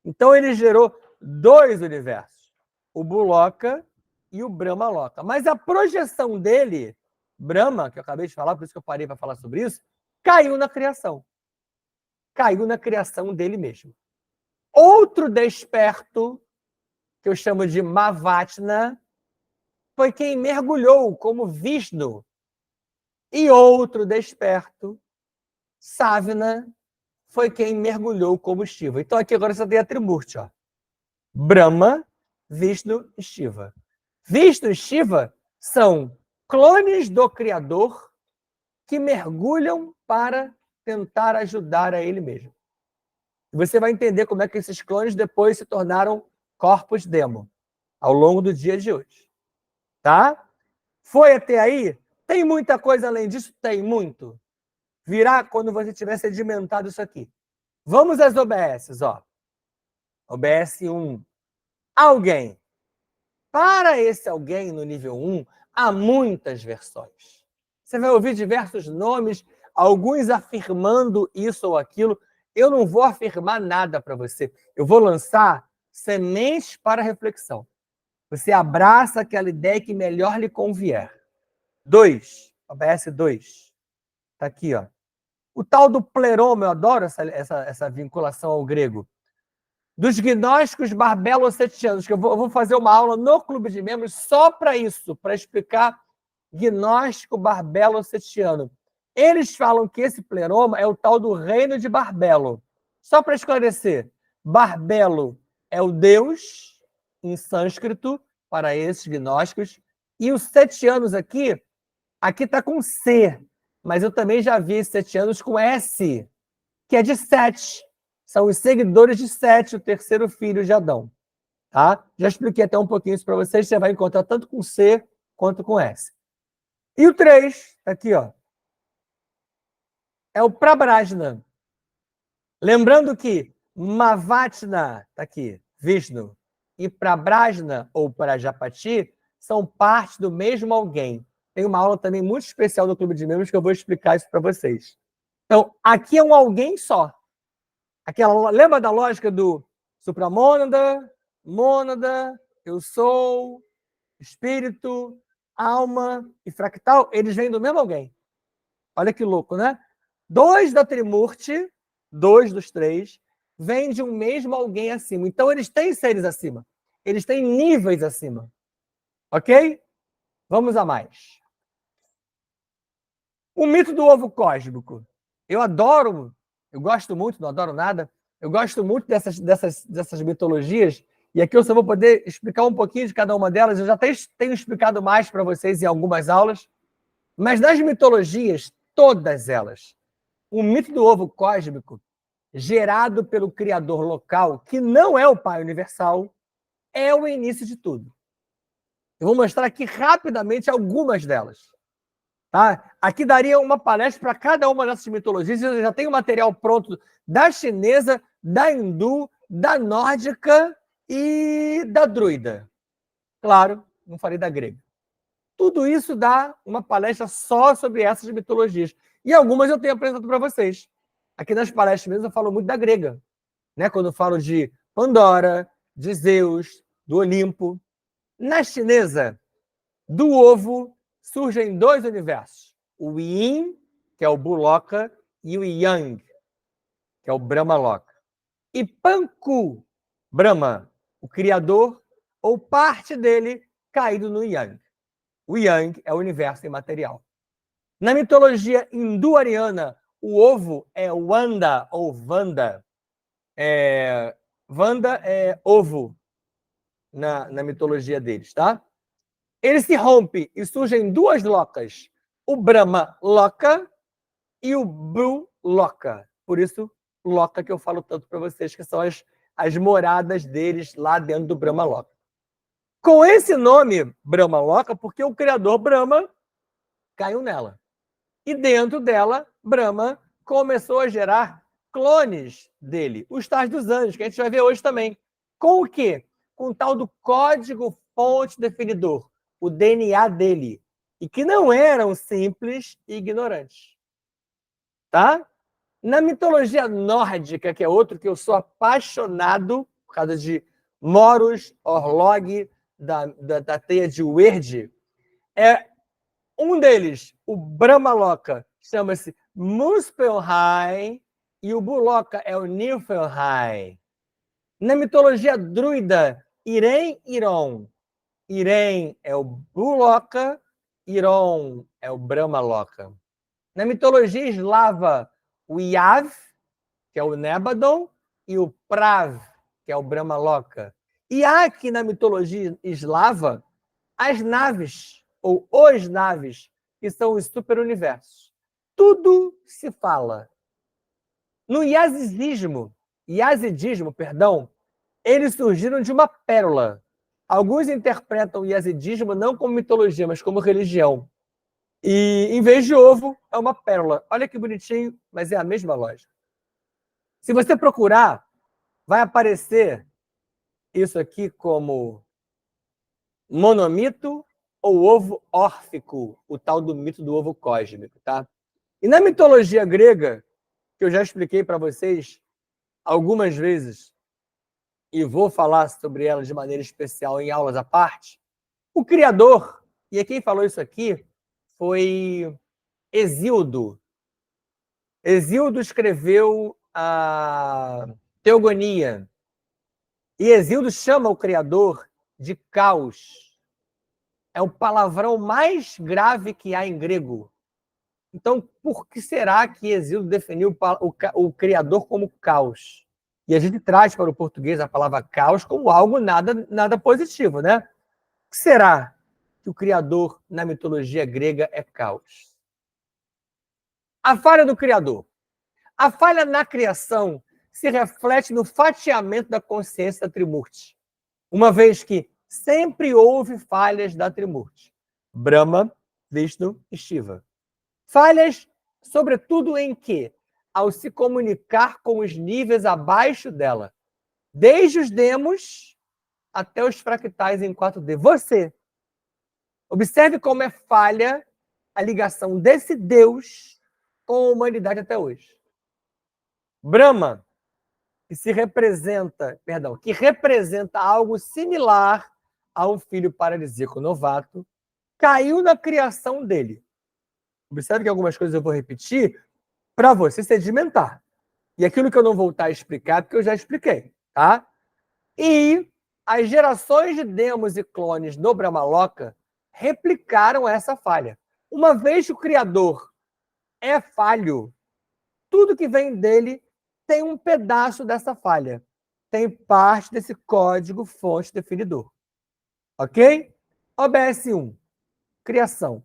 [SPEAKER 1] Então ele gerou 2 universos, o Buloka e o Brahmaloka. Mas a projeção dele, Brahma, que eu acabei de falar, por isso que eu parei para falar sobre isso, caiu na criação. Caiu na criação dele mesmo. Outro desperto, que eu chamo de Mavatna, foi quem mergulhou como Vishnu. E outro desperto, Savna, foi quem mergulhou como Shiva. Então aqui agora você tem a Trimurti, ó. Brahma, Vishnu e Shiva. Vishnu e Shiva são clones do Criador que mergulham para tentar ajudar a ele mesmo. E você vai entender como é que esses clones depois se tornaram corpos demo ao longo do dia de hoje. Tá? Foi até aí? Tem muita coisa além disso? Tem muito. Virá quando você tiver sedimentado isso aqui. Vamos às OBSs, ó. OBS 1. Alguém. Para esse alguém no nível 1, há muitas versões. Você vai ouvir diversos nomes, alguns afirmando isso ou aquilo. Eu não vou afirmar nada para você. Eu vou lançar sementes para reflexão. Você abraça aquela ideia que melhor lhe convier. 2, OBS 2. Está aqui, ó. O tal do pleroma, eu adoro essa vinculação ao grego. Dos gnósticos barbelo-ocetianos, que eu vou fazer uma aula no Clube de Membros só para isso, para explicar gnóstico barbelo-ocetiano. Eles falam que esse pleroma é o tal do reino de Barbelo. Só para esclarecer, Barbelo é o deus em sânscrito para esses gnósticos, e os setianos aqui está com C, mas eu também já vi setianos com S, que é de Sete. São os seguidores de Sete, o terceiro filho de Adão. Tá? Já expliquei até um pouquinho isso para vocês, você vai encontrar tanto com C quanto com S. E o 3, aqui, ó, é o Prabrajna. Lembrando que Mavatna, tá aqui, Vishnu, e Prabrajna, ou Prajapati, são parte do mesmo alguém. Tem uma aula também muito especial do Clube de Membros que eu vou explicar isso para vocês. Então, aqui é um alguém só. Lembra da lógica do supramônada, mônada, eu sou, espírito, alma e fractal? Eles vêm do mesmo alguém. Olha que louco, né? 2 da Trimurti, 2 dos 3, vêm de um mesmo alguém acima. Então, eles têm seres acima. Eles têm níveis acima. Ok? Vamos a mais. O mito do ovo cósmico. Eu gosto muito, não adoro nada, eu gosto muito dessas mitologias, e aqui eu só vou poder explicar um pouquinho de cada uma delas. Eu já tenho explicado mais para vocês em algumas aulas, mas nas mitologias, todas elas, o mito do ovo cósmico, gerado pelo Criador local, que não é o Pai Universal, é o início de tudo. Eu vou mostrar aqui rapidamente algumas delas. Tá? Aqui daria uma palestra para cada uma dessas mitologias. Eu já tenho material pronto da chinesa, da hindu, da nórdica e da druida. Claro, não falei da grega. Tudo isso dá uma palestra só sobre essas mitologias. E algumas eu tenho apresentado para vocês. Aqui nas palestras mesmo eu falo muito da grega. Né? Quando eu falo de Pandora, de Zeus, do Olimpo. Na chinesa, do ovo surgem 2 universos. O Yin, que é o Buloka, e o Yang, que é o Brahmaloka. E Panku, Brahma, o criador, ou parte dele, caído no Yang. O Yang é o universo imaterial. Na mitologia hindu-ariana, o ovo é Wanda ou Vanda. Vanda é ovo na mitologia deles, tá? Ele se rompe e surgem 2 locas, o Brahma Loka e o Bru Loka. Por isso, Loka que eu falo tanto para vocês, que são as moradas deles lá dentro do Brahma Loka. Com esse nome, Brahma Loka, porque o criador Brahma caiu nela. E dentro dela, Brahma começou a gerar clones dele, os tais dos anjos, que a gente vai ver hoje também. Com o quê? Com o tal do código fonte definidor, o DNA dele, e que não eram simples e ignorantes. Tá? Na mitologia nórdica, que é outro que eu sou apaixonado, por causa de Moros Orlog, da teia de Wyrd, é um deles, o Brahmaloka, chama-se Muspelheim, e o Buloka é o Niflheim. Na mitologia druida, Irem Iron. Irem é o Buloka, Iron é o Brahmaloka. Na mitologia eslava, o Yav, que é o Nebadon, e o Prav, que é o Brahmaloka. E há aqui na mitologia eslava as naves, ou os naves, que são os superuniversos. Tudo se fala. No yazidismo, eles surgiram de uma pérola. Alguns interpretam o yazidismo não como mitologia, mas como religião. E, em vez de ovo, é uma pérola. Olha que bonitinho, mas é a mesma lógica. Se você procurar, vai aparecer isso aqui como monomito ou ovo órfico, o tal do mito do ovo cósmico, tá? E na mitologia grega, que eu já expliquei para vocês algumas vezes, e vou falar sobre ela de maneira especial em aulas à parte, o criador, e quem falou isso aqui foi Hesíodo. Hesíodo escreveu a Teogonia, e Hesíodo chama o criador de caos. É o palavrão mais grave que há em grego. Então, por que será que Hesíodo definiu o criador como caos? E a gente traz para o português a palavra caos como algo nada positivo, né? O que será que o criador na mitologia grega é caos? A falha do criador. A falha na criação se reflete no fatiamento da consciência da Trimurti, uma vez que sempre houve falhas da Trimurti: Brahma, Vishnu e Shiva. Falhas, sobretudo, em que, ao se comunicar com os níveis abaixo dela, desde os demos até os fractais em 4D. Você, observe como é falha a ligação desse Deus com a humanidade até hoje. Brahma, que representa algo similar a um filho paralítico novato, caiu na criação dele. Observe que algumas coisas eu vou repetir para você sedimentar. E aquilo que eu não vou voltar a explicar, porque eu já expliquei, tá? E as gerações de demos e clones no Brahmaloka replicaram essa falha. Uma vez que o Criador é falho, tudo que vem dele tem um pedaço dessa falha. Tem parte desse código fonte definidor. Ok? OBS 1. Criação.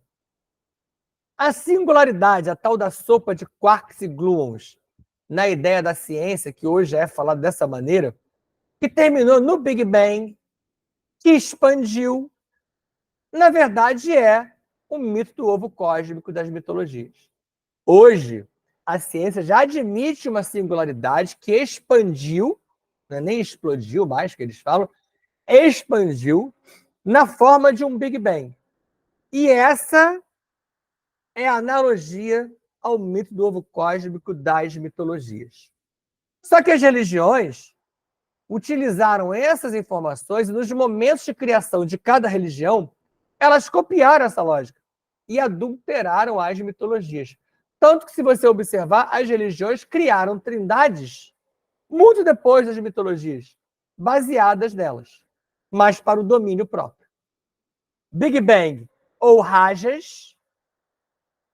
[SPEAKER 1] A singularidade, a tal da sopa de quarks e gluons, na ideia da ciência, que hoje é falada dessa maneira, que terminou no Big Bang, que expandiu, na verdade é o mito do ovo cósmico das mitologias. Hoje, a ciência já admite uma singularidade que expandiu, não é nem explodiu mais, que eles falam, expandiu na forma de um Big Bang. E essa é a analogia ao mito do ovo cósmico das mitologias. Só que as religiões utilizaram essas informações e nos momentos de criação de cada religião, elas copiaram essa lógica e adulteraram as mitologias. Tanto que, se você observar, as religiões criaram trindades muito depois das mitologias, baseadas nelas, mas para o domínio próprio. Big Bang ou Rajas,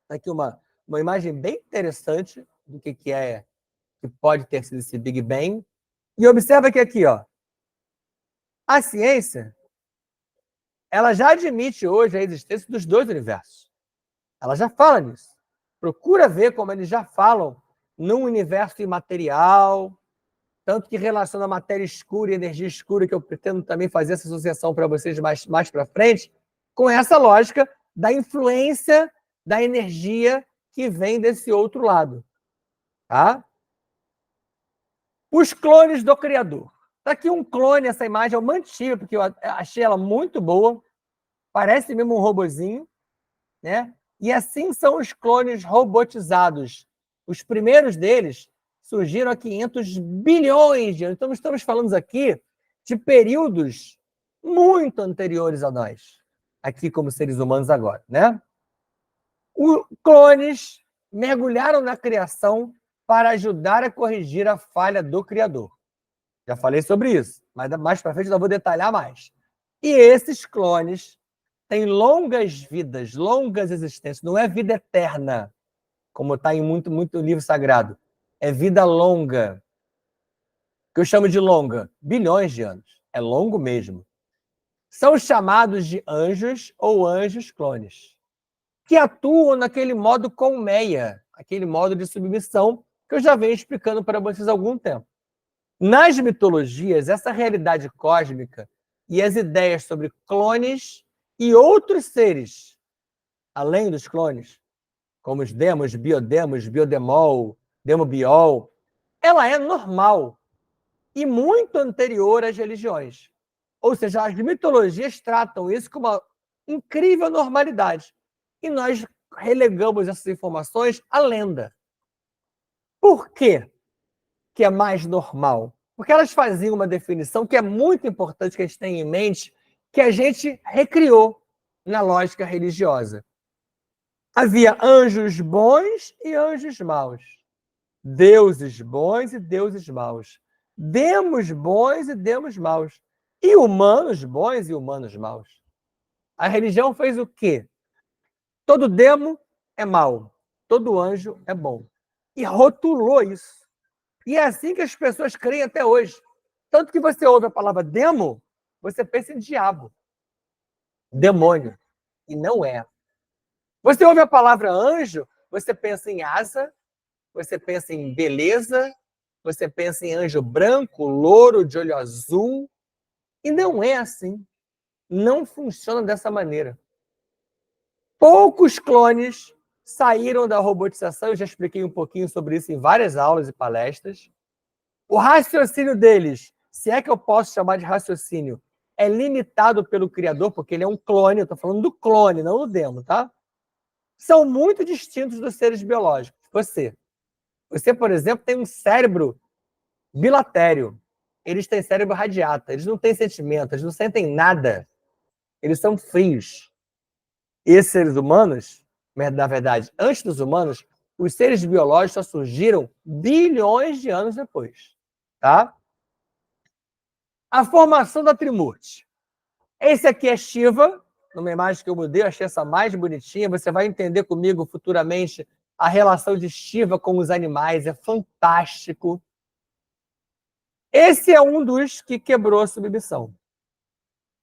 [SPEAKER 1] aqui uma imagem bem interessante do que pode ter sido esse Big Bang. E observa que aqui, ó, a ciência, ela já admite hoje a existência dos dois universos. Ela já fala nisso. Procura ver como eles já falam num universo imaterial, tanto que relaciona a matéria escura e energia escura, que eu pretendo também fazer essa associação para vocês mais para frente, com essa lógica da influência da energia que vem desse outro lado. Tá? Os clones do Criador. Está aqui um clone, essa imagem eu mantive, porque eu achei ela muito boa. Parece mesmo um robozinho, né? E assim são os clones robotizados. Os primeiros deles surgiram há 500 bilhões de anos. Então, estamos falando aqui de períodos muito anteriores a nós, aqui como seres humanos agora, né? Os clones mergulharam na criação para ajudar a corrigir a falha do Criador. Já falei sobre isso, mas mais para frente eu vou detalhar mais. E esses clones têm longas vidas, longas existências. Não é vida eterna, como está em muito livro sagrado. É vida longa. O que eu chamo de longa? Bilhões de anos. É longo mesmo. São chamados de anjos ou anjos clones, que atuam naquele modo colmeia, aquele modo de submissão que eu já venho explicando para vocês há algum tempo. Nas mitologias, essa realidade cósmica e as ideias sobre clones e outros seres, além dos clones, como os demos, biodemos, biodemol, demobiol, ela é normal e muito anterior às religiões. Ou seja, as mitologias tratam isso como incrível normalidade. E nós relegamos essas informações à lenda. Por quê que é mais normal? Porque elas faziam uma definição que é muito importante que a gente tenha em mente, que a gente recriou na lógica religiosa. Havia anjos bons e anjos maus. Deuses bons e deuses maus. Demos bons e demos maus. E humanos bons e humanos maus. A religião fez o quê? Todo demo é mau. Todo anjo é bom. E rotulou isso. E é assim que as pessoas creem até hoje. Tanto que você ouve a palavra demo, você pensa em diabo, demônio. E não é. Você ouve a palavra anjo, você pensa em asa, você pensa em beleza, você pensa em anjo branco, louro, de olho azul. E não é assim. Não funciona dessa maneira. Poucos clones saíram da robotização, eu já expliquei um pouquinho sobre isso em várias aulas e palestras. O raciocínio deles, se é que eu posso chamar de raciocínio, é limitado pelo criador, porque ele é um clone, eu estou falando do clone, não do demo, tá? São muito distintos dos seres biológicos. Você, por exemplo, tem um cérebro bilatério. Eles têm cérebro radiata, eles não têm sentimento, eles não sentem nada. Eles são frios. E esses seres humanos, na verdade, antes dos humanos, os seres biológicos só surgiram bilhões de anos depois. Tá? A formação da Trimurti. Esse aqui é Shiva, numa imagem que eu mudei, eu achei essa mais bonitinha. Você vai entender comigo futuramente a relação de Shiva com os animais, é fantástico. Esse é um dos que quebrou a submissão.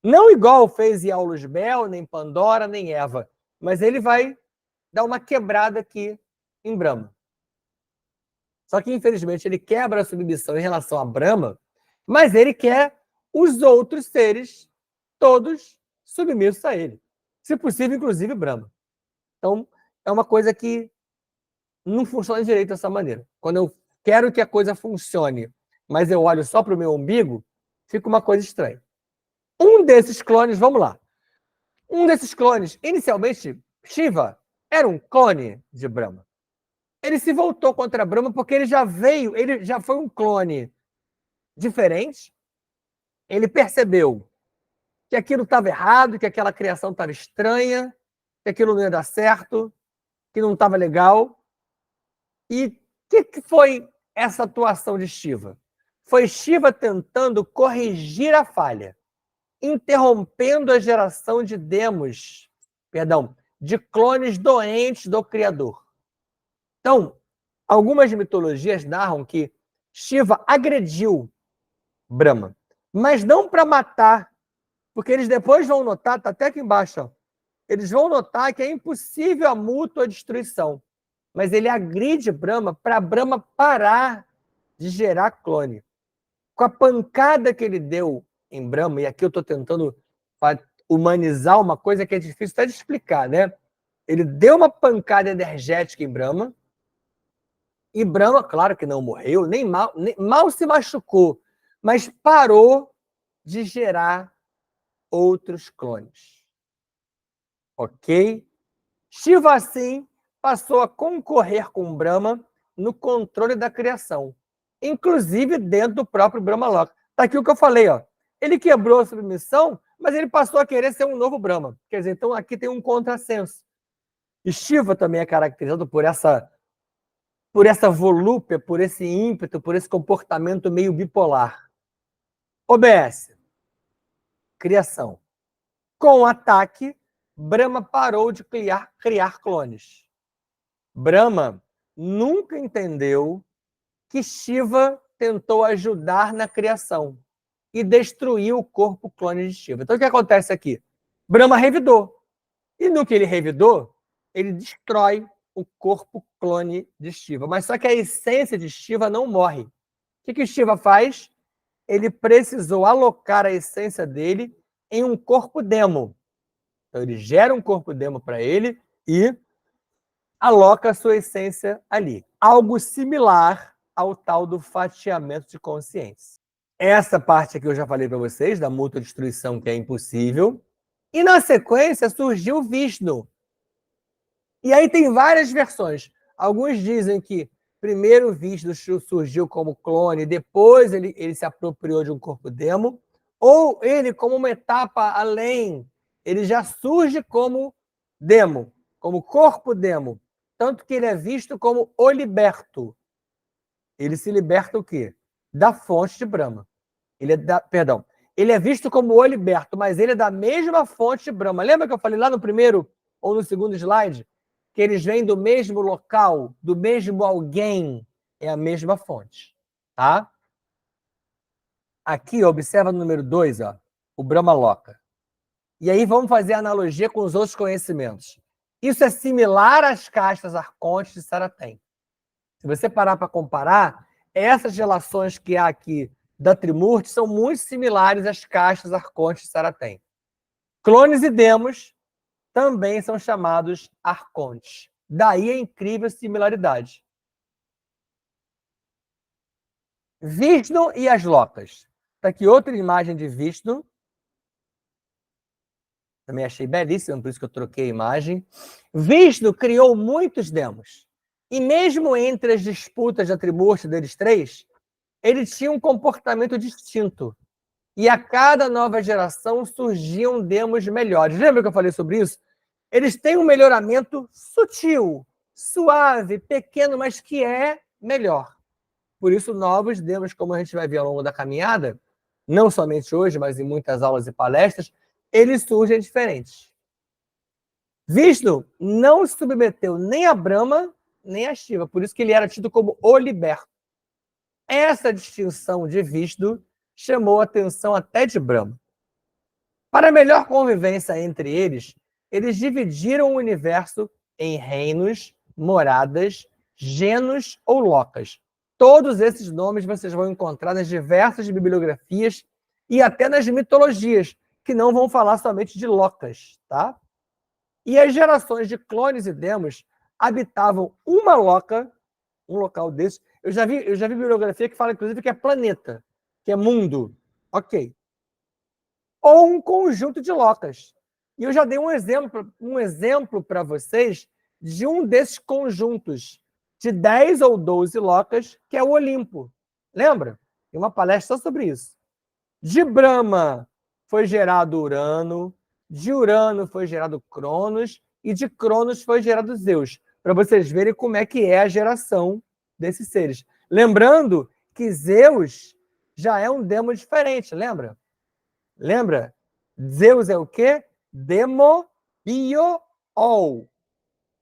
[SPEAKER 1] Não igual fez Iaulos Bel, nem Pandora, nem Eva, mas ele vai dar uma quebrada aqui em Brahma. Só que, infelizmente, ele quebra a submissão em relação a Brahma, mas ele quer os outros seres todos submissos a ele. Se possível, inclusive Brahma. Então, é uma coisa que não funciona direito dessa maneira. Quando eu quero que a coisa funcione, mas eu olho só para o meu umbigo, fica uma coisa estranha. Um desses clones, vamos lá. Um desses clones, inicialmente, Shiva, era um clone de Brahma. Ele se voltou contra Brahma porque ele já foi um clone diferente. Ele percebeu que aquilo estava errado, que aquela criação estava estranha, que aquilo não ia dar certo, que não estava legal. E o que foi essa atuação de Shiva? Foi Shiva tentando corrigir a falha, interrompendo a geração de de clones doentes do Criador. Então, algumas mitologias narram que Shiva agrediu Brahma, mas não para matar, porque eles depois vão notar, está até aqui embaixo, ó, eles vão notar que é impossível a mútua destruição, mas ele agride Brahma para Brahma parar de gerar clone. Com a pancada que ele deu em Brahma, e aqui eu estou tentando humanizar uma coisa que é difícil até de explicar, né? Ele deu uma pancada energética em Brahma, e Brahma, claro que não morreu, nem mal se machucou, mas parou de gerar outros clones. Ok? Shiva, assim, passou a concorrer com Brahma no controle da criação, inclusive dentro do próprio Brahma Loka. Está aqui o que eu falei, ó. Ele quebrou a submissão, mas ele passou a querer ser um novo Brahma. Quer dizer, então aqui tem um contrassenso. E Shiva também é caracterizado por essa volúpia, por esse ímpeto, por esse comportamento meio bipolar. OBS. Criação. Com o ataque, Brahma parou de criar clones. Brahma nunca entendeu que Shiva tentou ajudar na criação e destruiu o corpo clone de Shiva. Então, o que acontece aqui? Brahma revidou. E no que ele revidou, ele destrói o corpo clone de Shiva. Mas só que a essência de Shiva não morre. O que Shiva faz? Ele precisou alocar a essência dele em um corpo demo. Então, ele gera um corpo demo para ele e aloca a sua essência ali. Algo similar ao tal do fatiamento de consciência. Essa parte aqui eu já falei para vocês, da mútua destruição, que é impossível. E na sequência surgiu Vishnu. E aí tem várias versões. Alguns dizem que primeiro Vishnu surgiu como clone, depois ele se apropriou de um corpo demo, ou ele, como uma etapa além, ele já surge como demo, como corpo demo. Tanto que ele é visto como o liberto. Ele se liberta o quê? Da fonte de Brahma. Ele é visto como o liberto, mas ele é da mesma fonte de Brahma. Lembra que eu falei lá no primeiro ou no segundo slide? Que eles vêm do mesmo local, do mesmo alguém, é a mesma fonte. Tá? Aqui, observa no número 2, o Brahma Loka. E aí vamos fazer analogia com os outros conhecimentos. Isso é similar às castas arcontes de Saratem. Se você parar para comparar, essas relações que há aqui da Trimurti são muito similares às castas arcontes de Saratem. Clones e demos também são chamados arcontes. Daí a incrível similaridade. Vishnu e as Lokas. Está aqui outra imagem de Vishnu. Também achei belíssima, por isso que eu troquei a imagem. Vishnu criou muitos demos. E mesmo entre as disputas da Trimurti deles três, ele tinha um comportamento distinto. E a cada nova geração surgiam demos melhores. Lembra que eu falei sobre isso? Eles têm um melhoramento sutil, suave, pequeno, mas que é melhor. Por isso, novos demos, como a gente vai ver ao longo da caminhada, não somente hoje, mas em muitas aulas e palestras, eles surgem diferentes. Vishnu não se submeteu nem a Brahma, nem a Shiva, por isso que ele era tido como o liberto. Essa distinção de Vishnu chamou a atenção até de Brahma. Para melhor convivência entre eles, eles dividiram o universo em reinos, moradas, genos ou lokas. Todos esses nomes vocês vão encontrar nas diversas bibliografias e até nas mitologias, que não vão falar somente de lokas, tá? E as gerações de clones e demos habitavam uma loca, um local desse. Eu já vi bibliografia que fala, inclusive, que é planeta, que é mundo. Ok. Ou um conjunto de locas. E eu já dei um exemplo para vocês de um desses conjuntos de 10 ou 12 locas, que é o Olimpo. Lembra? Tem uma palestra só sobre isso. De Brahma foi gerado Urano, de Urano foi gerado Cronos, e de Cronos foi gerado Zeus, para vocês verem como é que é a geração desses seres. Lembrando que Zeus já é um demo diferente, lembra? Lembra? Zeus é o quê? Demo-biol.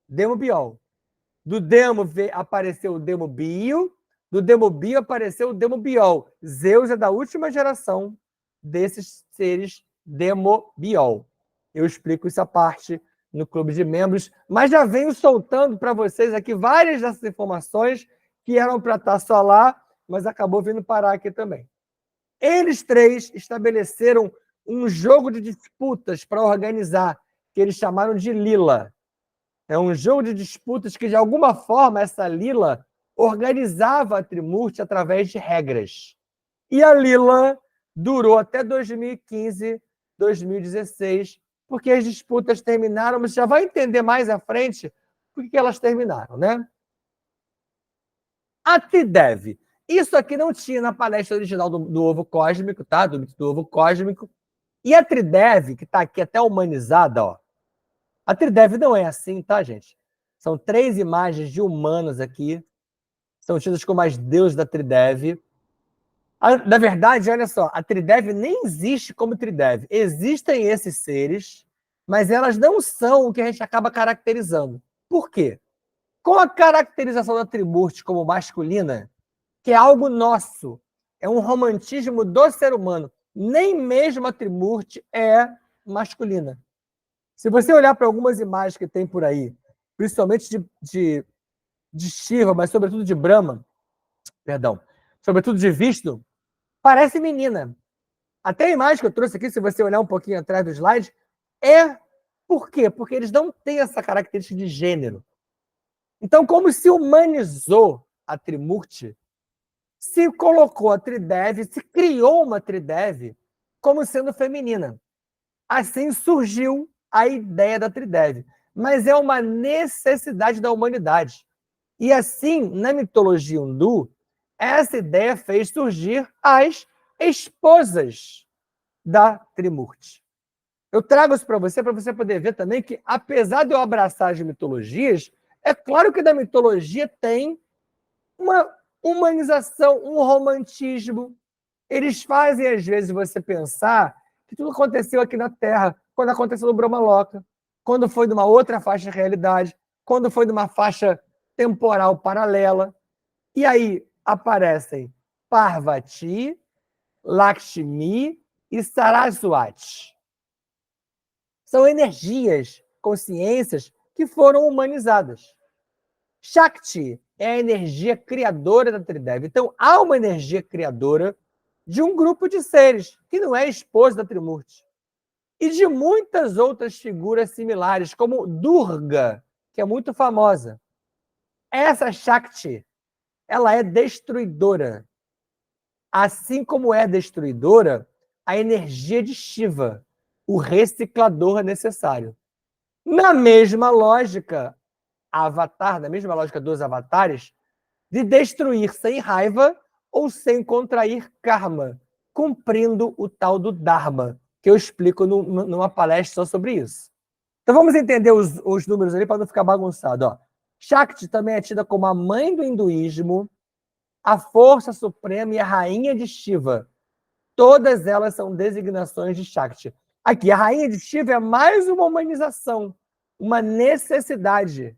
[SPEAKER 1] Demo-biol. Do demo apareceu o demo-bio, do demo-bio apareceu o demo-biol. Zeus é da última geração desses seres demo-biol. Eu explico essa parte no clube de membros, mas já venho soltando para vocês aqui várias dessas informações que eram para estar só lá, mas acabou vindo parar aqui também. Eles três estabeleceram um jogo de disputas para organizar, que eles chamaram de Lila. É um jogo de disputas que, de alguma forma, essa Lila organizava a Trimurti através de regras. E a Lila durou até 2015, 2016, porque as disputas terminaram, mas já vai entender mais à frente por que elas terminaram, né? A Tridev. Isso aqui não tinha na palestra original do Ovo Cósmico, tá? Do Ovo Cósmico. E a Tridev, que está aqui até humanizada, ó. A Tridev não é assim, tá, gente? São 3 imagens de humanos aqui. São tidas como as deuses da Tridev. Na verdade, olha só, a Tridev nem existe como Tridev. Existem esses seres, mas elas não são o que a gente acaba caracterizando. Por quê? Com a caracterização da Trimurti como masculina, que é algo nosso, é um romantismo do ser humano, nem mesmo a Trimurti é masculina. Se você olhar para algumas imagens que tem por aí, principalmente de Shiva, mas sobretudo de Brahma, sobretudo de Vishnu, parece menina. Até a imagem que eu trouxe aqui, se você olhar um pouquinho atrás do slide, é... Por quê? Porque eles não têm essa característica de gênero. Então, como se humanizou a Trimurti, se colocou a Tridev, se criou uma Tridev como sendo feminina. Assim surgiu a ideia da Tridev. Mas é uma necessidade da humanidade. E assim, na mitologia hindu, essa ideia fez surgir as esposas da Trimurti. Eu trago isso para você poder ver também que, apesar de eu abraçar as mitologias, é claro que da mitologia tem uma humanização, um romantismo. Eles fazem, às vezes, você pensar que tudo aconteceu aqui na Terra, quando aconteceu no Brahmaloka, quando foi de uma outra faixa de realidade, quando foi de uma faixa temporal paralela. E aí aparecem Parvati, Lakshmi e Saraswati. São energias, consciências que foram humanizadas. Shakti é a energia criadora da Tridev. Então, há uma energia criadora de um grupo de seres, que não é esposa da Trimurti. E de muitas outras figuras similares, como Durga, que é muito famosa. Essa Shakti, ela é destruidora. Assim como é destruidora a energia de Shiva, o reciclador necessário. Na mesma lógica, Avatar, na mesma lógica dos avatares, de destruir sem raiva ou sem contrair karma, cumprindo o tal do Dharma, que eu explico numa palestra só sobre isso. Então vamos entender os números ali para não ficar bagunçado. Ó. Shakti também é tida como a mãe do hinduísmo, a força suprema e a rainha de Shiva. Todas elas são designações de Shakti. Aqui, a rainha de Shiva é mais uma humanização, uma necessidade.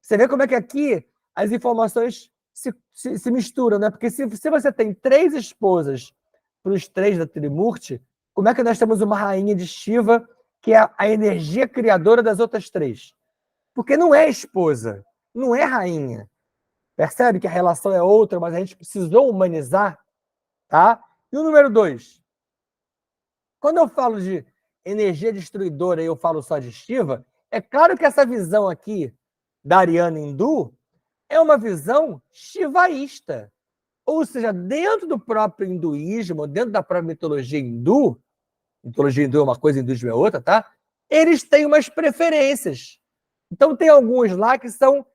[SPEAKER 1] Você vê como é que aqui as informações se misturam, né? Porque se você tem 3 esposas para os 3 da Trimurti, como é que nós temos uma rainha de Shiva, que é a energia criadora das outras 3? Porque não é esposa, não é rainha. Percebe que a relação é outra, mas a gente precisou humanizar, tá? E o número 2. Quando eu falo de energia destruidora e eu falo só de Shiva, é claro que essa visão aqui da Ariana hindu é uma visão shivaísta. Ou seja, dentro do próprio hinduísmo, dentro da própria mitologia hindu é uma coisa, hinduísmo é outra, tá? Eles têm umas preferências. Então, tem alguns lá que são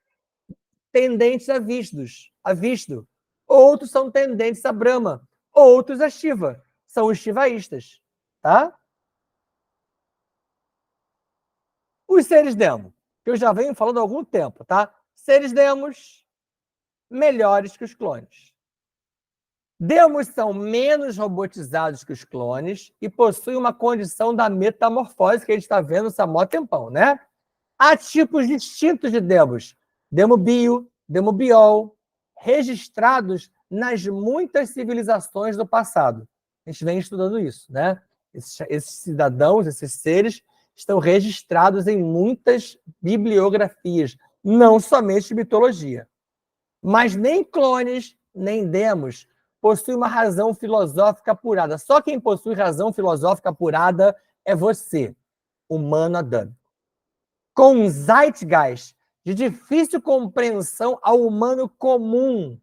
[SPEAKER 1] tendentes a Vishnu. Outros são tendentes a Brahma. Outros a Shiva. São os shivaístas, tá? Os seres demos, que eu já venho falando há algum tempo, tá? Seres demos melhores que os clones. Demos são menos robotizados que os clones e possuem uma condição da metamorfose que a gente está vendo há mó tempão, né? Há tipos distintos de demos. Demo bio, demo biol, registrados nas muitas civilizações do passado. A gente vem estudando isso, né? Esses cidadãos, esses seres, estão registrados em muitas bibliografias, não somente de mitologia. Mas nem clones, nem demos possuem uma razão filosófica apurada. Só quem possui razão filosófica apurada é você, humano adâmico. Com um zeitgeist de difícil compreensão ao humano comum.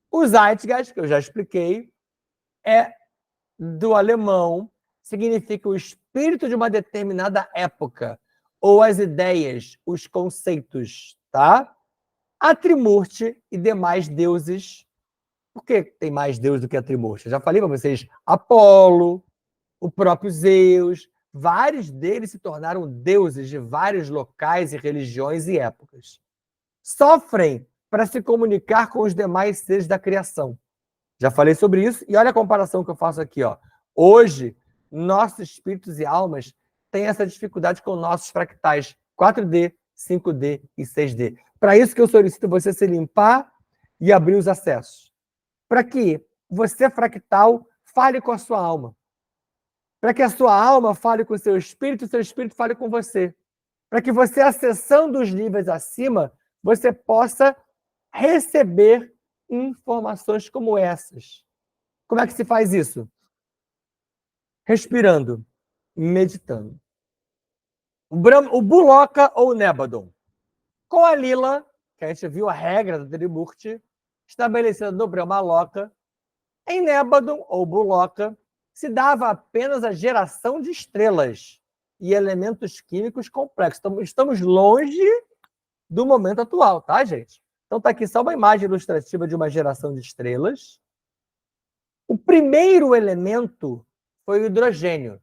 [SPEAKER 1] O zeitgeist, que eu já expliquei, é do alemão, significa o espírito de uma determinada época, ou as ideias, os conceitos, tá? A Trimurti e demais deuses. Por que tem mais deus do que a Trimurti? Eu já falei para vocês, Apolo, o próprio Zeus, vários deles se tornaram deuses de vários locais e religiões e épocas. Sofrem para se comunicar com os demais seres da criação. Já falei sobre isso e olha a comparação que eu faço aqui. Ó. Hoje, nossos espíritos e almas têm essa dificuldade com nossos fractais 4D, 5D e 6D. Para isso que eu solicito você se limpar e abrir os acessos. Para que você, fractal, fale com a sua alma. Para que a sua alma fale com o seu espírito fale com você. Para que você, acessando os níveis acima, você possa receber informações como essas. Como é que se faz isso? Respirando, meditando. O Buloka ou o Nebadon. Com a Lila, que a gente viu a regra da Trimurti, estabelecida no Brahmaloka, em Nebadon ou Buloka, se dava apenas a geração de estrelas e elementos químicos complexos. Estamos longe do momento atual, tá, gente? Então está aqui só uma imagem ilustrativa de uma geração de estrelas. O primeiro elemento foi o hidrogênio.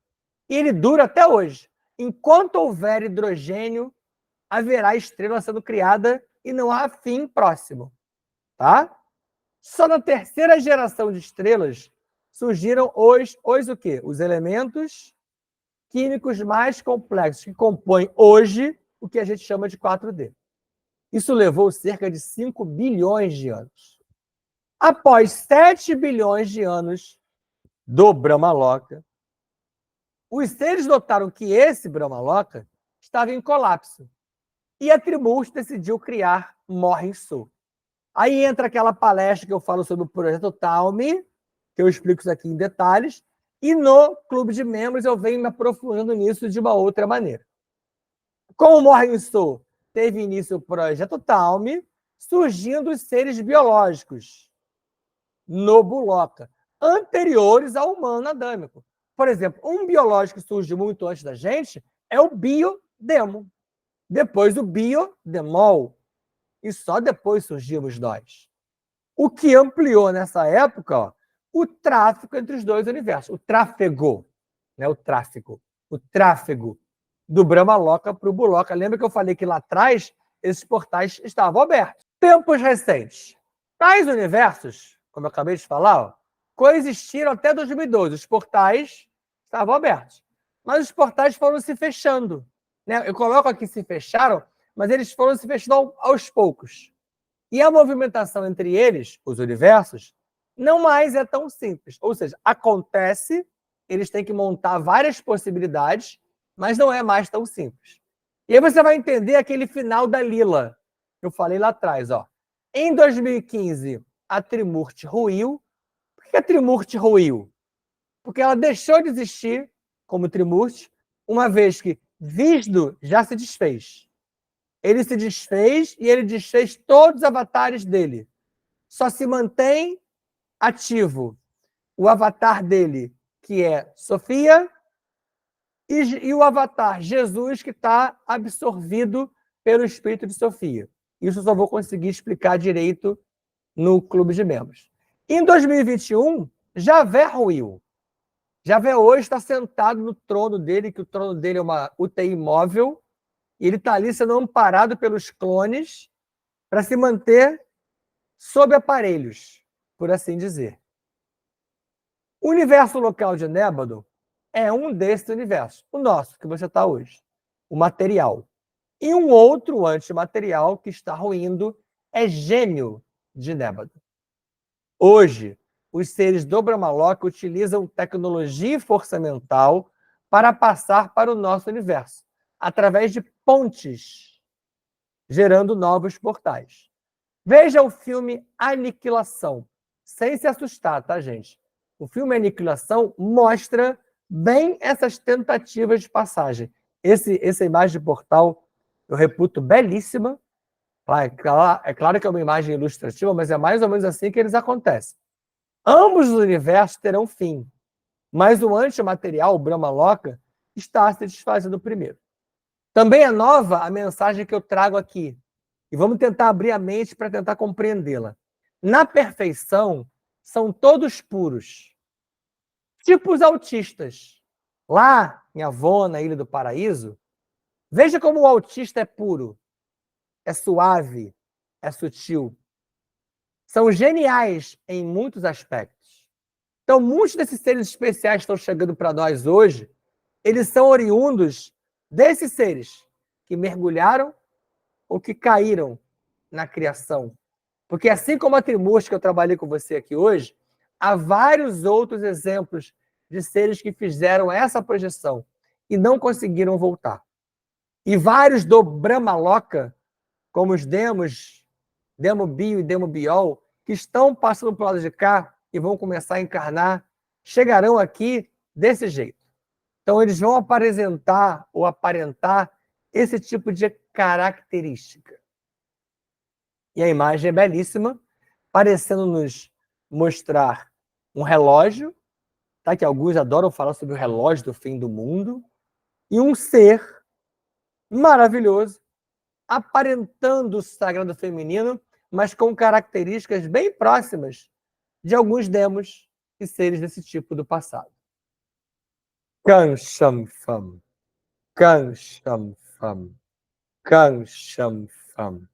[SPEAKER 1] E ele dura até hoje. Enquanto houver hidrogênio, haverá estrela sendo criada e não há fim próximo. Tá? Só na terceira geração de estrelas surgiram o quê? Os elementos químicos mais complexos que compõem hoje o que a gente chama de 4D. Isso levou cerca de 5 bilhões de anos. Após 7 bilhões de anos do Brahmaloka, os seres notaram que esse Brahmaloka estava em colapso. E a Trimurti decidiu criar Morrinsu. Aí entra aquela palestra que eu falo sobre o projeto Talme, que eu explico isso aqui em detalhes, e no clube de membros eu venho me aprofundando nisso de uma outra maneira. Com o Morrinsu, teve início o projeto Talme, surgindo os seres biológicos no Buloka, anteriores ao humano adâmico. Por exemplo, um biológico que surge muito antes da gente é o biodemo. Depois o biodemol. E só depois surgimos nós. O que ampliou nessa época, ó, o tráfego entre os dois universos. O tráfego, né? O tráfego do Brahmaloka para o Buloka. Lembra que eu falei que lá atrás esses portais estavam abertos. Tempos recentes. Tais universos, como eu acabei de falar, ó, coexistiram até 2012. Os portais estavam abertos. Mas os portais foram se fechando. Né? Eu coloco aqui se fecharam, mas eles foram se fechando aos poucos. E a movimentação entre eles, os universos, não mais é tão simples. Ou seja, acontece, eles têm que montar várias possibilidades, mas não é mais tão simples. E aí você vai entender aquele final da Lila, que eu falei lá atrás. Ó. Em 2015, a Trimurti ruiu. Por que a Trimurti ruiu? Porque ela deixou de existir como Trimurti, uma vez que Vishnu já se desfez. Ele se desfez e ele desfez todos os avatares dele. Só se mantém ativo o avatar dele, que é Sofia, e o avatar Jesus, que está absorvido pelo espírito de Sofia. Isso eu só vou conseguir explicar direito no clube de membros. Em 2021, Javé ruiu. Javé hoje está sentado no trono dele, que o trono dele é uma UTI móvel, e ele está ali sendo amparado pelos clones para se manter sob aparelhos, por assim dizer. O universo local de Nébado é um desses universos, o nosso, que você está hoje, o material. E um outro antimaterial que está ruindo é gêmeo de Nébado. Hoje, os seres do Brahmaloka utilizam tecnologia e força mental para passar para o nosso universo, através de pontes, gerando novos portais. Veja o filme Aniquilação, sem se assustar, tá, gente? O filme Aniquilação mostra bem essas tentativas de passagem. Essa imagem de portal eu reputo belíssima. É claro que é uma imagem ilustrativa, mas é mais ou menos assim que eles acontecem. Ambos os universos terão fim, mas o antimaterial, o Brahmaloka, está se desfazendo primeiro. Também é nova a mensagem que eu trago aqui, e vamos tentar abrir a mente para tentar compreendê-la. Na perfeição, são todos puros. Tipo os autistas. Lá em Avon, na Ilha do Paraíso, veja como o autista é puro, é suave, é sutil. São geniais em muitos aspectos. Então, muitos desses seres especiais que estão chegando para nós hoje, eles são oriundos desses seres que mergulharam ou que caíram na criação. Porque assim como a Trimurti que eu trabalhei com você aqui hoje, há vários outros exemplos de seres que fizeram essa projeção e não conseguiram voltar. E vários do Brahmaloka, como os demos, Demo Bio e Demo Biol, que estão passando para o lado de cá e vão começar a encarnar, chegarão aqui desse jeito. Então, eles vão apresentar ou aparentar esse tipo de característica. E a imagem é belíssima, parecendo nos mostrar um relógio tá? Que alguns adoram falar sobre o relógio do fim do mundo, e um ser maravilhoso, aparentando o sagrado feminino, mas com características bem próximas de alguns demos e seres desse tipo do passado. Kanshamfam, Kanshamfam, Kanshamfam.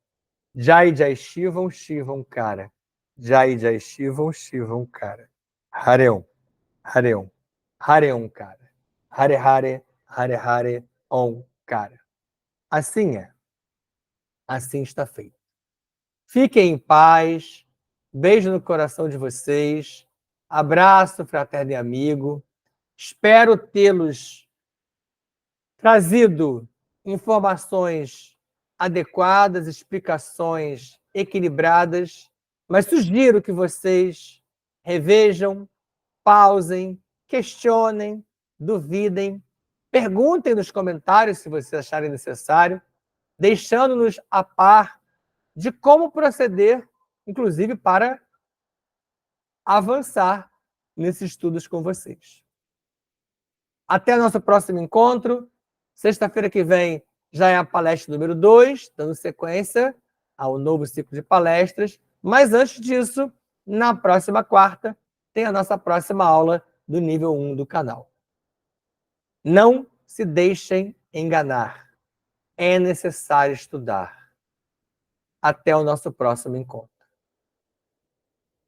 [SPEAKER 1] Jai Jai Shivam, Shivam Kara. Jai Jai Shivam, Shivam Kara. Hareum, Hareum, Hareum Kara. Hare Hare, Hare Hare, Om Kara. Assim é. Assim está feito. Fiquem em paz. Beijo no coração de vocês. Abraço fraterno e amigo. Espero tê-los trazido informações adequadas, explicações equilibradas, mas sugiro que vocês revejam, pausem, questionem, duvidem, perguntem nos comentários se vocês acharem necessário, deixando-nos a par de como proceder, inclusive para avançar nesses estudos com vocês. Até nosso próximo encontro. Sexta-feira que vem já é a palestra número 2, dando sequência ao novo ciclo de palestras. Mas antes disso, na próxima quarta, tem a nossa próxima aula do nível 1 do canal. Não se deixem enganar. É necessário estudar. Até o nosso próximo encontro.